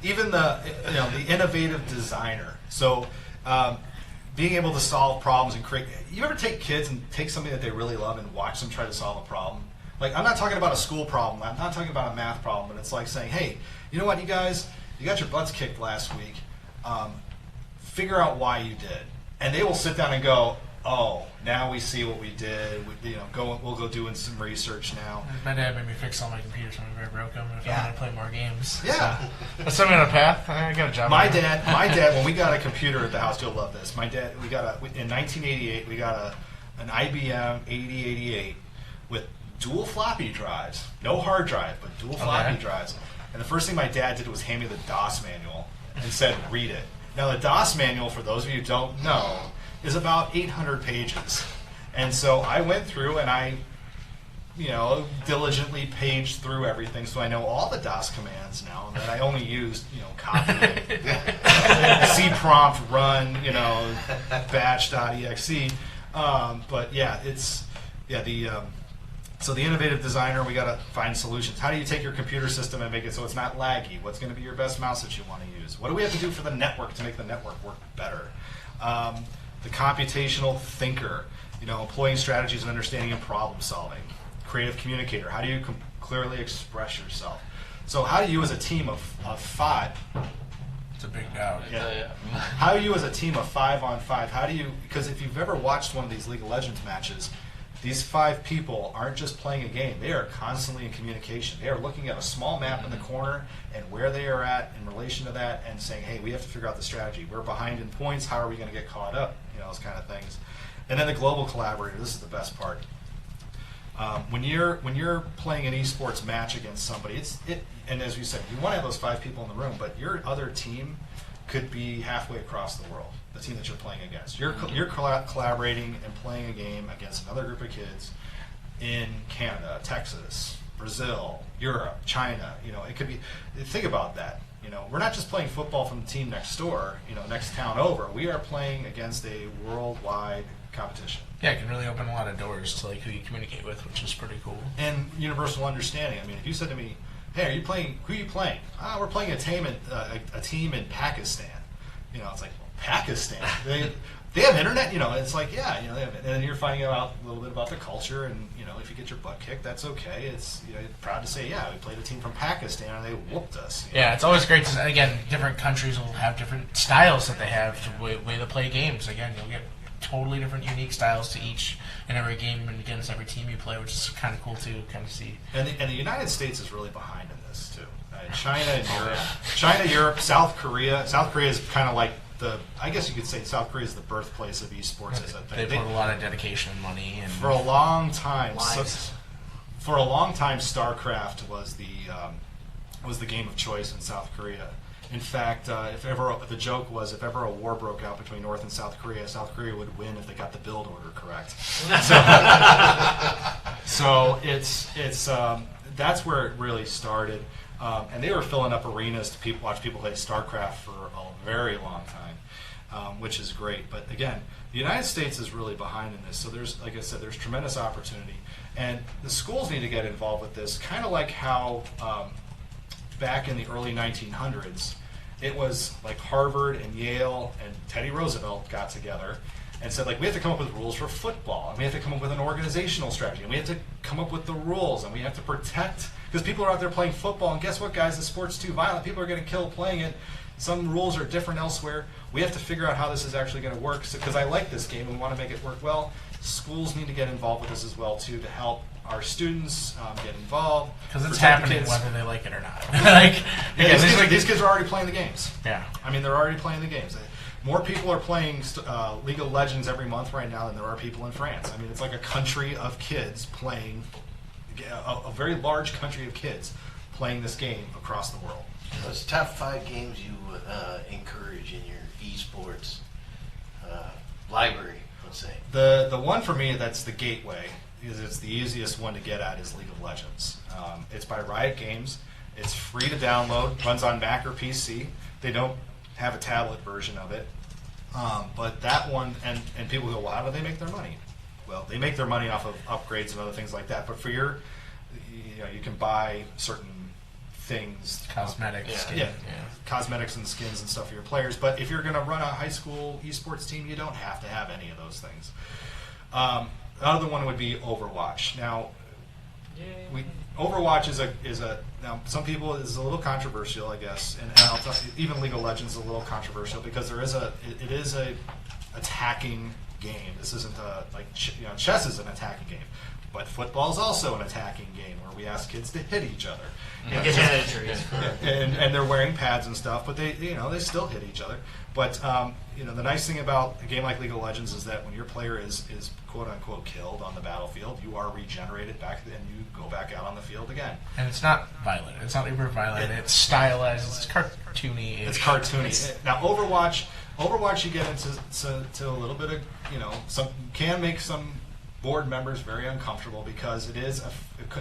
E: Even the innovative designer. So being able to solve problems and create. You ever take kids and take something that they really love and watch them try to solve a problem? Like, I'm not talking about a school problem. I'm not talking about a math problem. But it's like saying, hey, you know what, you guys, you got your butts kicked last week. Figure out why you did. And they will sit down and go, oh, now we see what we did. We'll go doing some research now.
B: My dad made me fix all my computers when I broke them if I want to play more games.
E: Yeah.
B: So, set me on a path. I got a job.
E: My dad, when we got a computer at the house, you'll love this. My dad, in 1988, we got an IBM 8088 with dual floppy drives, no hard drive, but dual floppy drives. And the first thing my dad did was hand me the DOS manual and said, read it. Now, the DOS manual, for those of you who don't know, is about 800 pages. And so I went through and I, diligently paged through everything, so I know all the DOS commands now, and that I only used, copy, cprompt, run, batch.exe. But yeah, so the innovative designer, we got to find solutions. How do you take your computer system and make it so it's not laggy? What's going to be your best mouse that you want to use? What do we have to do for the network to make the network work better? The computational thinker, employing strategies and understanding and problem solving. Creative communicator, how do you clearly express yourself? So how do you as a team of 5,
B: It's a big doubt.
D: Yeah.
E: how do you as a team of 5-on-5, because if you've ever watched one of these League of Legends matches, these 5 people aren't just playing a game, they are constantly in communication. They are looking at a small map in the corner and where they are at in relation to that and saying, hey, we have to figure out the strategy. We're behind in points, how are we going to get caught up? Those kind of things. And then the global collaborator, this is the best part. When you're playing an esports match against somebody, and as we said, you want to have those 5 people in the room, but your other team could be halfway across the world, the team that you're playing against. You're collaborating and playing a game against another group of kids in Canada, Texas, Brazil, Europe, China. It could be, think about that. We're not just playing football from the team next door, next town over. We are playing against a worldwide competition.
B: Yeah, it can really open a lot of doors to who you communicate with, which is pretty cool.
E: And universal understanding. I mean, if you said to me, hey, who are you playing? We're playing a team in Pakistan. It's like, well, Pakistan? They have internet? It's like, yeah, they have it. And then you're finding out a little bit about the culture, and, if you get your butt kicked, that's okay. It's, you're proud to say, yeah, we played a team from Pakistan, and they whooped us.
B: Yeah, it's always great to, again, different countries will have different styles that they have to way to play games. Again, you'll get totally different, unique styles to each and every game and against every team you play, which is kind of cool to kind of see.
E: And the United States is really behind in this, too. China and Europe, South Korea. South Korea is kind of like I guess you could say South Korea is the birthplace of esports as a thing.
B: They put a lot of dedication and money and
E: for a long time.
C: Lives.
E: For a long time, StarCraft was the game of choice in South Korea. In fact, the joke was if ever a war broke out between North and South Korea would win if they got the build order correct. So it's that's where it really started. And they were filling up arenas to watch people play StarCraft for a very long time, which is great. But again, the United States is really behind in this. So there's, like I said, there's tremendous opportunity. And the schools need to get involved with this, kind of like how back in the early 1900s, it was like Harvard and Yale and Teddy Roosevelt got together and said, we have to come up with rules for football, and we have to come up with an organizational strategy, and we have to come up with the rules, and we have to protect, because people are out there playing football, and guess what, guys, the sport's too violent. People are getting killed playing it. Some rules are different elsewhere. We have to figure out how this is actually going to work, because I like this game and we want to make it work well. Schools need to get involved with this as well, too, to help our students get involved.
B: Because it's
E: protect the
B: happening
E: kids.
B: whether they like it or not.
E: These kids are already playing the games.
B: Yeah.
E: I mean, they're already playing the games. More people are playing League of Legends every month right now than there are people in France. I mean, it's like a country of kids playing, a very large country of kids playing this game across the world.
D: Those top 5 games you encourage in your esports library, let's say.
E: The one for me that's the gateway, because it's the easiest one to get at, is League of Legends. It's by Riot Games. It's free to download, runs on Mac or PC. They don't have a tablet version of it. But that one, and people go, well, how do they make their money? Well, they make their money off of upgrades and other things like that. But for you can buy certain things,
B: Cosmetics.
E: yeah, cosmetics and skins and stuff for your players. But if you're going to run a high school esports team, you don't have to have any of those things. Another one would be Overwatch. Now, Overwatch is a now some people is a little controversial, I guess, and I'll tell you, even League of Legends is a little controversial because it is a attacking game. This isn't chess is an attacking game, but football is also an attacking game where we ask kids to hit each other.
G: And get head injuries.
E: And they're wearing pads and stuff, but they still hit each other. But the nice thing about a game like League of Legends is that when your player is quote unquote killed on the battlefield, you are regenerated back and you go back out on the field again.
B: And it's not violent. It's not uber violent. It's stylized. It's cartoony.
E: It's cartoony. Now Overwatch, you get into a little bit of can make some board members very uncomfortable because it is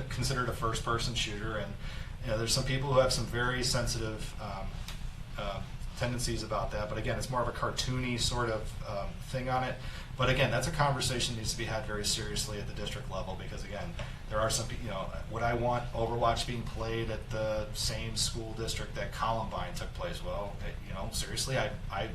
E: considered a first-person shooter, and there's some people who have some very sensitive tendencies about that. But again, it's more of a cartoony sort of thing on it. But again, that's a conversation that needs to be had very seriously at the district level because again, there are some would I want Overwatch being played at the same school district that Columbine took place? Well, seriously, I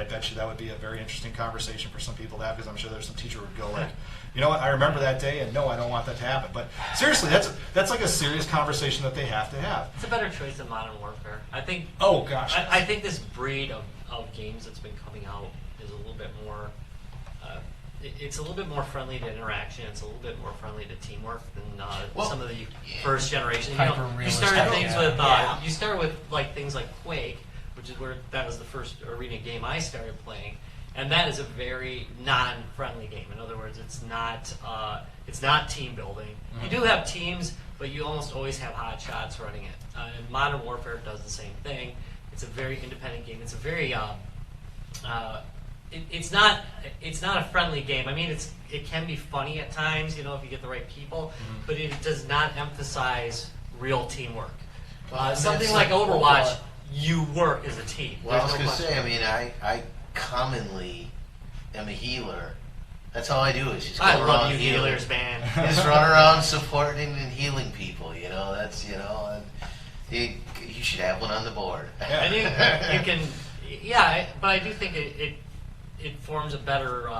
E: bet you that would be a very interesting conversation for some people to have because I'm sure there's some teacher who would go like, you know what, I remember that day and no, I don't want that to happen. But seriously, that's like a serious conversation that they have to have.
G: It's a better choice than Modern Warfare. I think.
E: Oh gosh.
G: I think this breed of games that's been coming out is a little bit more. It's a little bit more friendly to interaction. It's a little bit more friendly to teamwork than some of the first generation. You start things with you start with things like Quake, which is that was the first arena game I started playing, and that is a very non-friendly game. In other words, it's not team building. Mm-hmm. You do have teams, but you almost always have hot shots running it. And Modern Warfare does the same thing. It's a very independent game. It's a very it's not a friendly game. I mean, it can be funny at times, if you get the right people, but it does not emphasize real teamwork. Something like Overwatch, you work as a team.
D: Well, I was going to say, I mean, I commonly am a healer. That's all I do is just go around
G: love you
D: healing.
G: healers, man.
D: Just run around supporting and healing people. That's and you should have one on the board.
G: And you can, but I do think it forms a better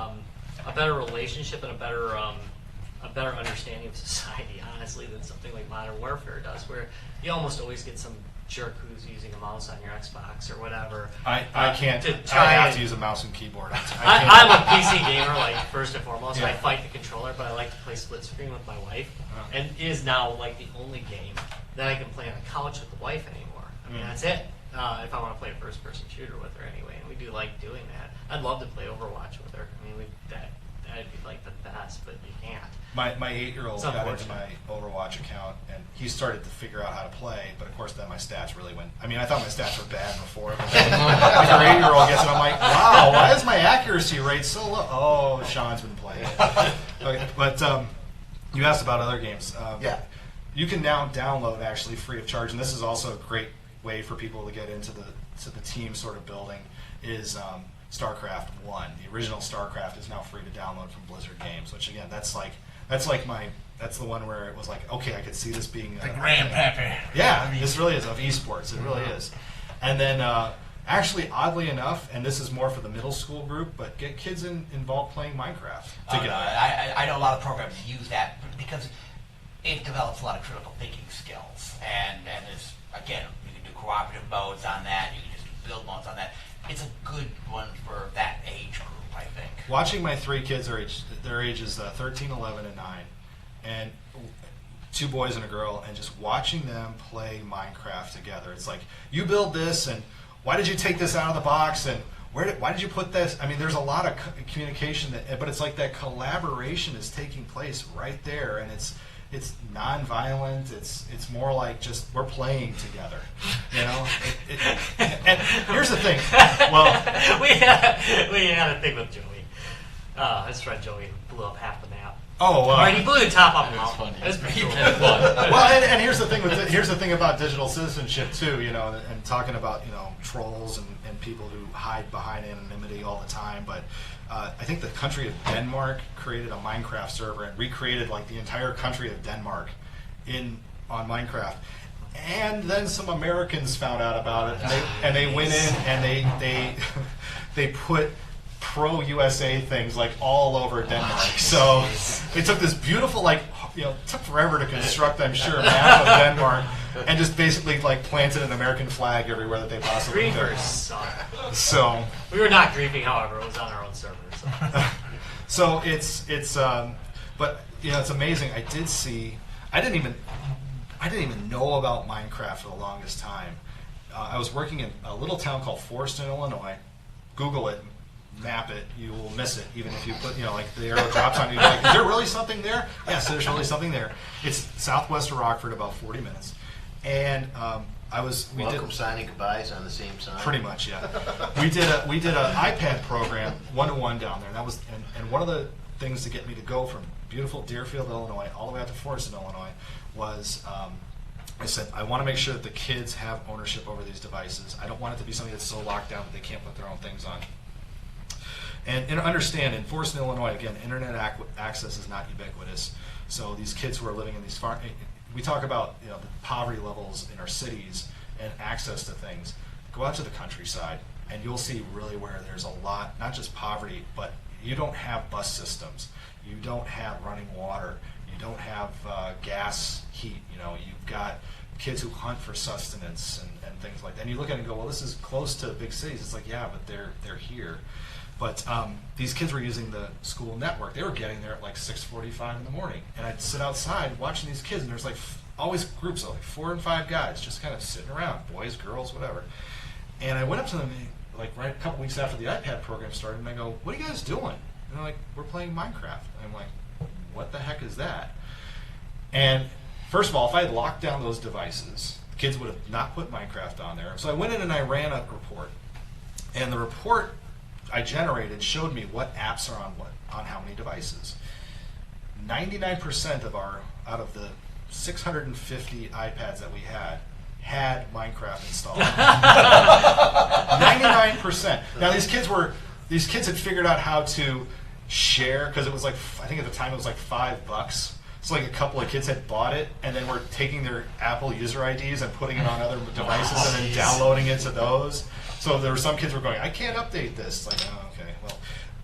G: relationship and a better understanding of society, honestly, than something like Modern Warfare does, where you almost always get some jerk who's using a mouse on your Xbox or whatever.
E: I can't. I have to use a mouse and keyboard.
G: I'm a PC gamer, first and foremost.
E: Yeah.
G: I fight the controller, but I like to play split screen with my wife. And it is now the only game that I can play on a couch with the wife anymore. I mean, that's it. If I want to play a first-person shooter with her anyway, and we do like doing that. I'd love to play Overwatch with her. I mean, that'd be the best, but you can't.
E: My 8-year-old got into my Overwatch account, and he started to figure out how to play, but of course then my stats really went. I mean, I thought my stats were bad before, but then your 8-year-old gets it, I'm like, wow, why is my accuracy rate so low? Oh, Sean's been playing. Okay, but you asked about other games. You can now download actually free of charge, and this is also a great way for people to get into the team sort of building, is StarCraft 1. The original StarCraft is now free to download from Blizzard Games, which again, that's the one where it was like, okay, I could see this being
B: the grandpappy.
E: Yeah, this really is of esports. It really is. And then actually, oddly enough, and this is more for the middle school group, but get kids involved playing Minecraft together.
A: I know a lot of programs use that because it develops a lot of critical thinking skills, and there's, again, you can do cooperative modes on that. You can just do build modes on that. It's a good one for that age group, I think.
E: Watching my 3 kids, their ages 13, 11, and 9, and 2 boys and a girl, and just watching them play Minecraft together. It's like, you build this, and why did you take this out of the box, and why did you put this? I mean, there's a lot of communication, but it's like that collaboration is taking place right there, and it's non-violent. It's more like just we're playing together, and here's the thing. Well,
G: we had a thing with Joey. His friend Joey blew up half the map.
E: Oh,
G: he blew the top off the
F: It was
G: mountain.
F: funny.
G: It was pretty cool.
E: well, and here's the thing here's the thing about digital citizenship too, and talking about trolls and people who hide behind anonymity all the time, but. I think the country of Denmark created a Minecraft server and recreated the entire country of Denmark on Minecraft. And then some Americans found out about it, and they went in and they put pro-USA things like all over Denmark. So they took this beautiful, like, it took forever to construct, I'm sure, a map of Denmark, and just basically like planted an American flag everywhere that they possibly could.
G: Griefers suck.
E: So
G: We were not griefing, however. It was on our own server. So.
E: so it's but it's amazing. I didn't even know about Minecraft for the longest time. I was working in a little town called Forreston, Illinois. Google it, map it, you will miss it, even if you put, like the arrow drops on you. Like, is there really something there? Yes, there's really something there. It's southwest of Rockford, about 40 minutes. And we
D: Welcome signing goodbyes on the same sign.
E: pretty much, yeah. We did an iPad program 1-to-1 down there, and that was and one of the things to get me to go from beautiful Deerfield, Illinois, all the way out to Forreston, Illinois, was I said, I want to make sure that the kids have ownership over these devices. I don't want it to be something that's so locked down that they can't put their own things on. And understand, in Forreston, Illinois, again, internet access is not ubiquitous. So these kids who are living in these we talk about the poverty levels in our cities and access to things. Go out to the countryside, and you'll see really where there's a lot, not just poverty, but you don't have bus systems. You don't have running water. You don't have gas, heat. You've got kids who hunt for sustenance and things like that. And you look at it and go, well, this is close to big cities. It's like, yeah, but they're here. But these kids were using the school network. They were getting there at like 6:45 in the morning. And I'd sit outside watching these kids, and there's like always groups of like 4 and 5 guys just kind of sitting around, boys, girls, whatever. And I went up to them like right a couple weeks after the iPad program started, and I go, what are you guys doing? And they're like, we're playing Minecraft. And I'm like, what the heck is that? And first of all, if I had locked down those devices, kids would have not put Minecraft on there. So I went in and I ran a report. And the report I generated showed me what apps are on how many devices. 99% out of the 650 iPads that we had Minecraft installed. 99%. Now these kids had figured out how to share, because it was like, I think at the time it was like $5. So like a couple of kids had bought it, and then were taking their Apple user IDs and putting it on other devices and then downloading it to those. So there were some kids who were going, I can't update this. Like, oh, okay, well.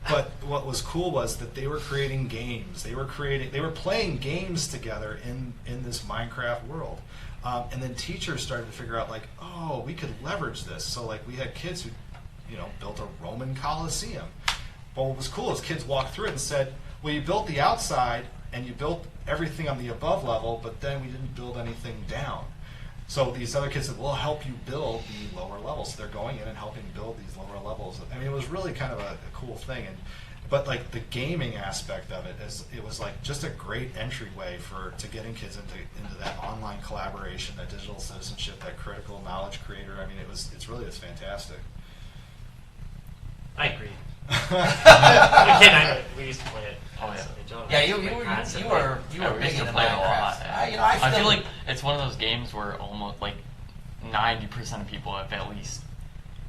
E: But what was cool was that they were creating games. They were playing games together in this Minecraft world. And then teachers started to figure out, like, oh, we could leverage this. So like we had kids who, built a Roman Colosseum. But what was cool is kids walked through it and said, well, you built the outside and you built everything on the above level, but then we didn't build anything down. So these other kids said, we'll help you build the lower levels. So they're going in and helping build these lower levels. I mean, it was really kind of a cool thing. But like the gaming aspect of it was like just a great entryway to getting kids into that online collaboration, that digital citizenship, that critical knowledge creator. I mean, it's fantastic.
G: I agree. Again, we used to play it.
F: Oh yeah.
A: Yeah, you were
F: We
A: big
F: used to
A: into
F: play it a lot.
A: Minecraft.
F: I feel like it's one of those games where almost like 90% of people have at least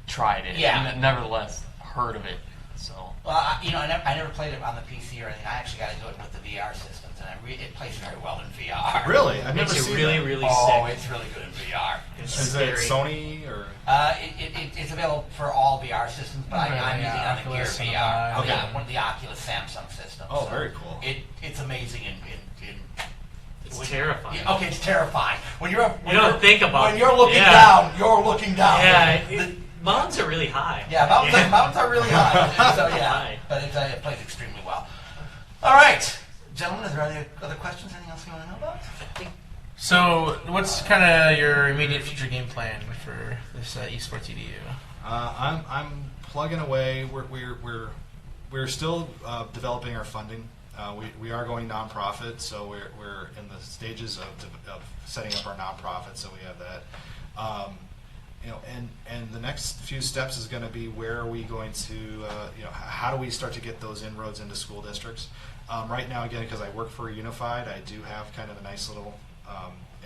F: tried it.
A: Yeah.
F: And nevertheless heard of it. So.
A: Well, I never played it on the PC or anything. I actually got to do it with the VR systems, and it plays very well in VR.
E: Really? I've never
G: Makes
E: seen
G: you really,
E: that.
G: really
A: Oh,
G: sick.
A: it's really good in VR.
G: It's
E: Is
G: scary.
E: it Sony or?
A: It's available for all VR systems, but I'm using it on the Gear
B: Oculus and
A: VR.
E: Okay.
A: Yeah, one of the Oculus Samsung systems.
E: Oh,
A: So
E: very cool.
A: It's amazing
G: It's terrifying.
A: Okay, it's terrifying. When you're
G: You don't think about
A: when you're looking
G: yeah.
A: down, you're looking down.
G: Yeah, mountains are really high.
A: Yeah, mountains are really high. So yeah,
G: High.
A: but it plays extremely well. All right, gentlemen, is there any other questions? Anything else you want to know about?
B: So, what's kind of your immediate future game plan for this esports EDU?
E: I'm plugging away. We're still developing our funding. We are going nonprofit, so we're in the stages of setting up our nonprofit. So we have that. And the next few steps is going to be where are we going to, how do we start to get those inroads into school districts? Right now, again, because I work for Unified, I do have kind of a nice little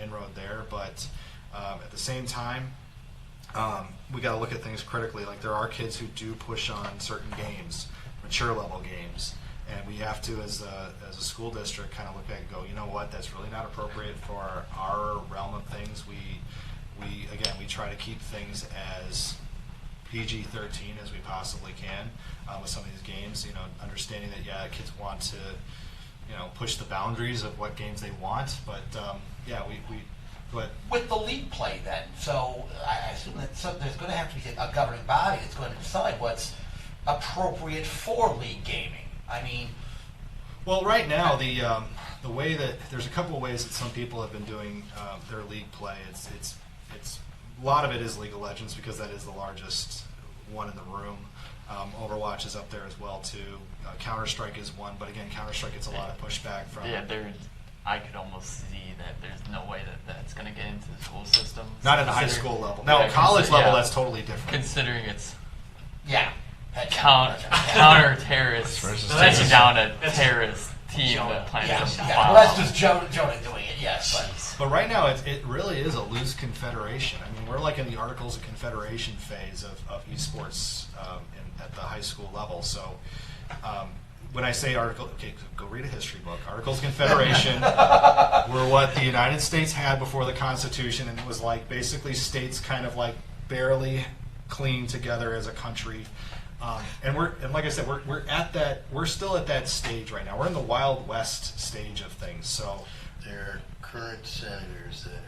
E: inroad there, but at the same time, we got to look at things critically. Like there are kids who do push on certain games, mature level games, And we have to, as a school district, kind of look back and go, you know what, that's really not appropriate for our realm of things. We try to keep things as PG-13 as we possibly can with some of these games. Understanding that kids want to, push the boundaries of what games they want, but But
A: with the league play, then, so I assume that there's going to have to be a governing body that's going to decide what's appropriate for league gaming. I mean,
E: well, right now the way that there's a couple of ways that some people have been doing their league play. It's a lot of it is League of Legends because that is the largest one in the room. Overwatch is up there as well too. Counter-Strike is one, but again, Counter-Strike gets a lot of pushback from.
F: Yeah, I could almost see that there's no way that that's going to get into the school system.
E: Not at the high school level. No, college level, that's totally different.
F: Considering it's
A: yeah,
F: counter-terrorist, taking down a terrorist team that plans to
A: well, that's just Jonah doing it, yes.
E: But right now, it really is a loose confederation. I mean, we're like in the Articles of Confederation phase of esports at the high school level. So when I say article, okay, go read a history book. Articles of Confederation were what the United States had before the Constitution, and it was like basically states kind of like barely clinging together as a country. And like I said, we're still at that stage right now. We're in the Wild West stage of things. So
D: there are current senators that are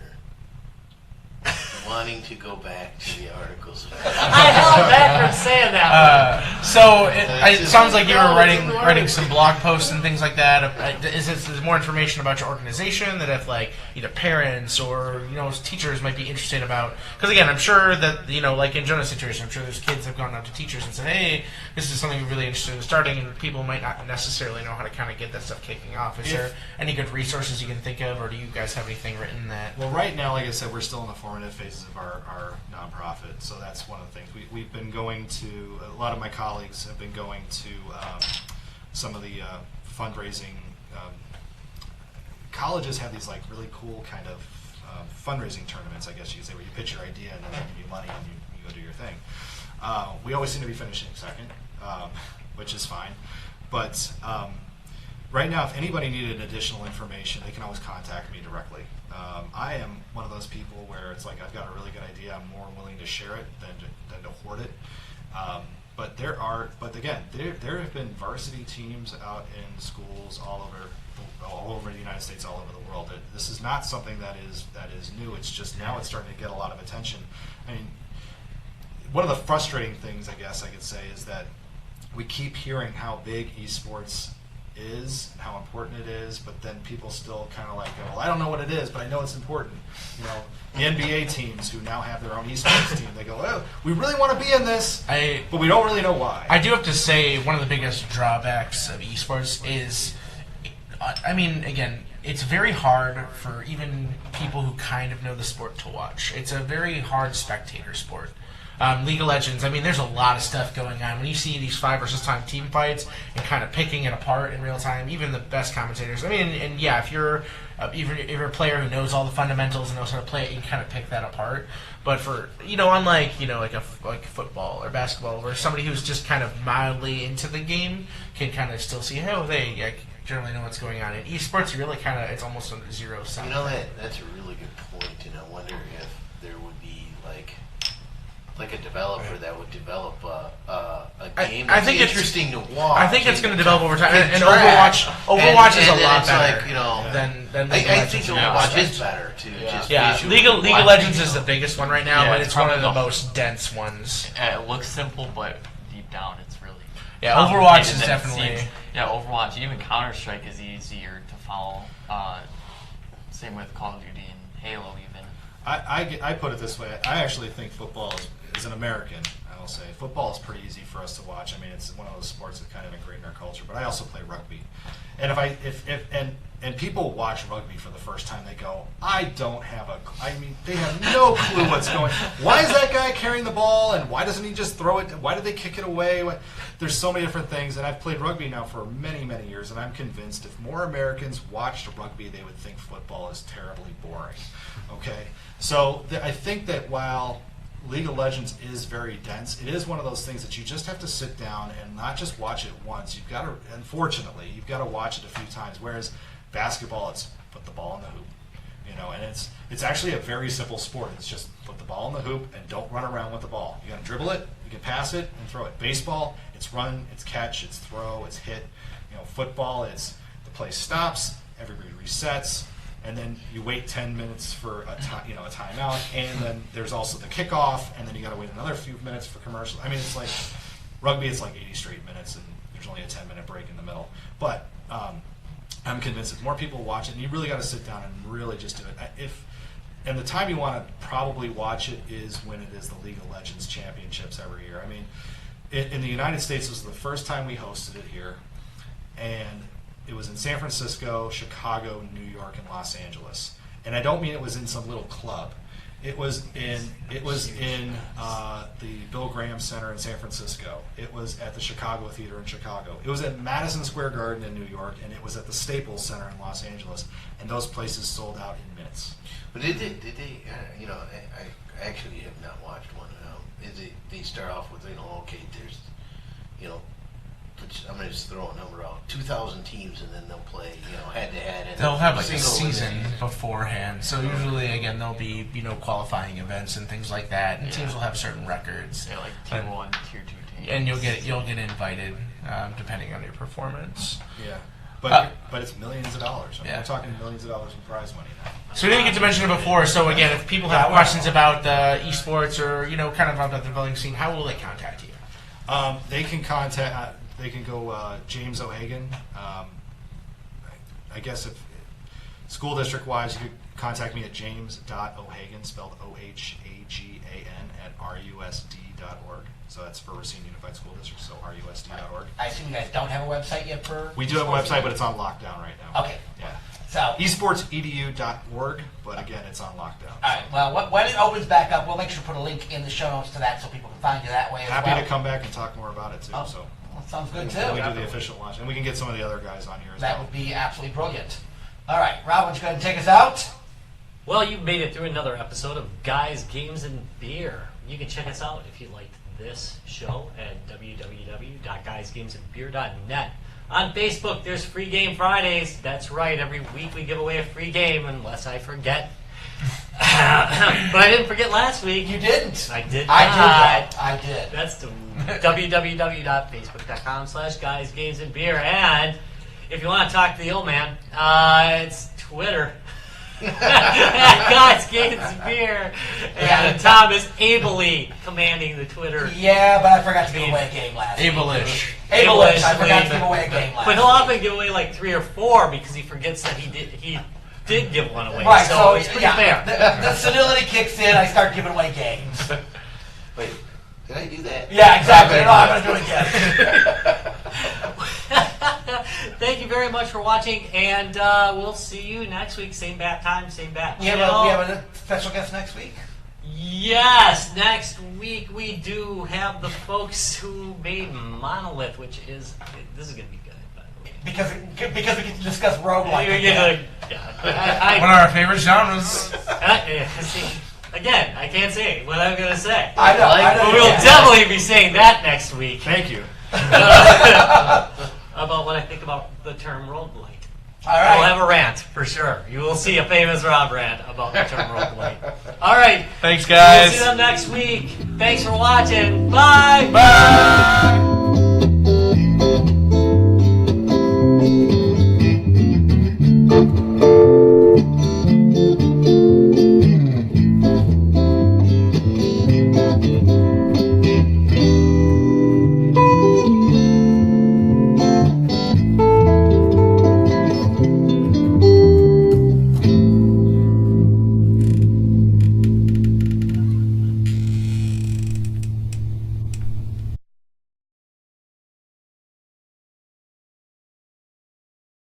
D: wanting to go back to the Articles of
G: I held back from saying that.
B: So it sounds like you were writing some blog posts and things like that. Is there more information about your organization that if like either parents or teachers might be interested about? Because again, I'm sure that like in Jonah's situation, I'm sure there's kids have gone up to teachers and said, "Hey, this is something we're really interested in starting," and people might not necessarily know how to kind of get that stuff kicking off. Is there any good resources you can think of, or do you guys have anything written that?
E: Well, right now, like I said, we're still in the formative phases of our nonprofit, so that's one of the things. We've been going to, a lot of my colleagues have been going to some of the fundraising. Colleges have these like really cool kind of fundraising tournaments, I guess you could say, where you pitch your idea and then they give you money and you go do your thing. We always seem to be finishing second, which is fine. But right now, if anybody needed additional information, they can always contact me directly. I am one of those people where it's like I've got a really good idea. I'm more willing to share it than to hoard it. But there have been varsity teams out in schools all over the United States, all over the world. This is not something that is new. It's just now it's starting to get a lot of attention. I mean, one of the frustrating things, I guess I could say, is that we keep hearing how big esports is and how important it is, but then people still kind of like go, well, I don't know what it is, but I know it's important. The NBA teams who now have their own esports team, they go, oh, we really want to be in this, but we don't really know why.
B: I do have to say one of the biggest drawbacks of esports is, I mean, again, it's very hard for even people who kind of know the sport to watch. It's a very hard spectator sport. League of Legends, I mean, there's a lot of stuff going on. When you see these 5 versus 5 team fights and kind of picking it apart in real time, even the best commentators, I mean, and yeah, if you're a player who knows all the fundamentals and knows how to play it, you can kind of pick that apart. But for, unlike, like football or basketball, where somebody who's just kind of mildly into the game can kind of still see, they generally know what's going on. In esports, really kind of, it's almost a zero sum.
D: That's a really good point, and I wonder if there would be like a developer that would develop a game that's interesting to watch.
B: I think it's going to develop over time. And Overwatch is a lot better than League of Legends.
D: I think Overwatch is better too.
B: Yeah, League of Legends is the biggest one right now, but it's one of the most dense ones.
F: It looks simple, but deep down it's really
B: Overwatch is definitely
F: Overwatch. Even Counter-Strike is easier to follow. Same with Call of Duty and Halo even.
E: I put it this way. I actually think football is an American, I will say. Football is pretty easy for us to watch. I mean, it's one of those sports that's kind of ingrained in our culture. But I also play rugby, and people watch rugby for the first time, they go, they have no clue what's going. Why is that guy carrying the ball, and why doesn't he just throw it? Why did they kick it away? There's so many different things, and I've played rugby now for many, many years, and I'm convinced if more Americans watched rugby, they would think football is terribly boring. Okay, so I think that while League of Legends is very dense. It is one of those things that you just have to sit down and not just watch it once. You've got to, unfortunately, you've got to watch it a few times. Whereas basketball, it's put the ball in the hoop, and it's actually a very simple sport. It's just put the ball in the hoop and don't run around with the ball. You got to dribble it, you can pass it and throw it. Baseball, it's run, it's catch, it's throw, it's hit. Football, it's the play stops, everybody resets. And then you wait 10 minutes for a timeout, and then there's also the kickoff, and then you got to wait another few minutes for commercial. I mean, it's like rugby. It's like 80 straight minutes, and there's only a 10-minute break in the middle. But I'm convinced if more people watch it, and you really got to sit down and really just do it. And the time you want to probably watch it is when it is the League of Legends Championships every year. I mean, in the United States, this was the first time we hosted it here, and it was in San Francisco, Chicago, New York, and Los Angeles. And I don't mean it was in some little club. It was in the Bill Graham Center in San Francisco. It was at the Chicago Theater in Chicago. It was at Madison Square Garden in New York, and it was at the Staples Center in Los Angeles. And those places sold out in minutes.
D: But did they? I actually have not watched one. They start off with okay, there's I'm going to just throw a number out. 2,000 teams, and then they'll play, head to head.
B: They'll have like a season beforehand. So usually, again, there'll be qualifying events and things like that, and teams will have certain records.
F: Yeah, like tier 1, tier 2 teams.
B: And you'll get invited depending on your performance.
E: Yeah. But it's millions of dollars. I mean,
B: Yeah.
E: we're talking millions of dollars in prize money now.
B: So we didn't get to mention it before. So again, if people have questions about esports or kind of about the developing scene, how will they contact you?
E: They can contact. They can go James O'Hagan. I guess if school district wise, you could contact me at james.o'hagan, spelled OHAGAN at rusd.org. So that's for Racine Unified School District. So rusd.org.
A: I assume you guys don't have a website yet for.
E: We do have a website, but it's on lockdown right now.
A: Okay.
E: Yeah.
A: So.
E: esportsedu.org, but again, it's on lockdown.
A: All right. Well, when it opens back up, we'll make sure to put a link in the show notes to that so people can find you that way.
E: Happy
A: as well.
E: to come back and talk more about it too.
A: Oh.
E: So.
A: That sounds good too.
E: We do the official launch, and we can get some of the other guys on here as
A: That
E: well.
A: would be absolutely brilliant. All right, Rob, why don't you go ahead and take us out?
G: Well, you've made it through another episode of Guys, Games, and Beer. You can check us out if you liked this show at www.guysgamesandbeer.net. On Facebook, there's Free Game Fridays. That's right, every week we give away a free game, unless I forget. But I didn't forget last week.
A: You didn't.
G: I did
A: I
G: not.
A: did that. I did.
G: That's the www.facebook.com/guysgamesandbeer. And if you want to talk to the old man, it's Twitter. Guys, Games, and Beer. And Tom is ably commanding the Twitter.
A: Yeah, but I forgot to give away a game last week.
B: Ableish.
A: Ableish. I forgot to give away a game last
G: But he'll
A: week.
G: often give away like 3 or 4 because he forgets that he did give one away.
A: Right, so
G: it's pretty fair.
A: The senility kicks in, I start giving away games.
D: Wait, did I do that?
A: Yeah, exactly. No, I'm going to do it again.
G: Thank you very much for watching, and we'll see you next week. Same bat time, same bat
A: We have a special guest next week?
G: Yes, next week we do have the folks who made Monolith, which is, this is going to be good, by the way.
A: Because we get to discuss roguelike again.
B: One of our favorite genres.
G: See, again, I can't say what I'm going to say.
A: I know.
G: But we'll definitely be saying that next week.
E: Thank you.
G: About what I think about the term roguelike.
A: All right.
G: We'll have a rant, for sure. You will see a famous Rob rant about the term roguelike. All right.
B: Thanks, guys.
G: We'll see them next week. Thanks for watching. Bye.
B: Bye.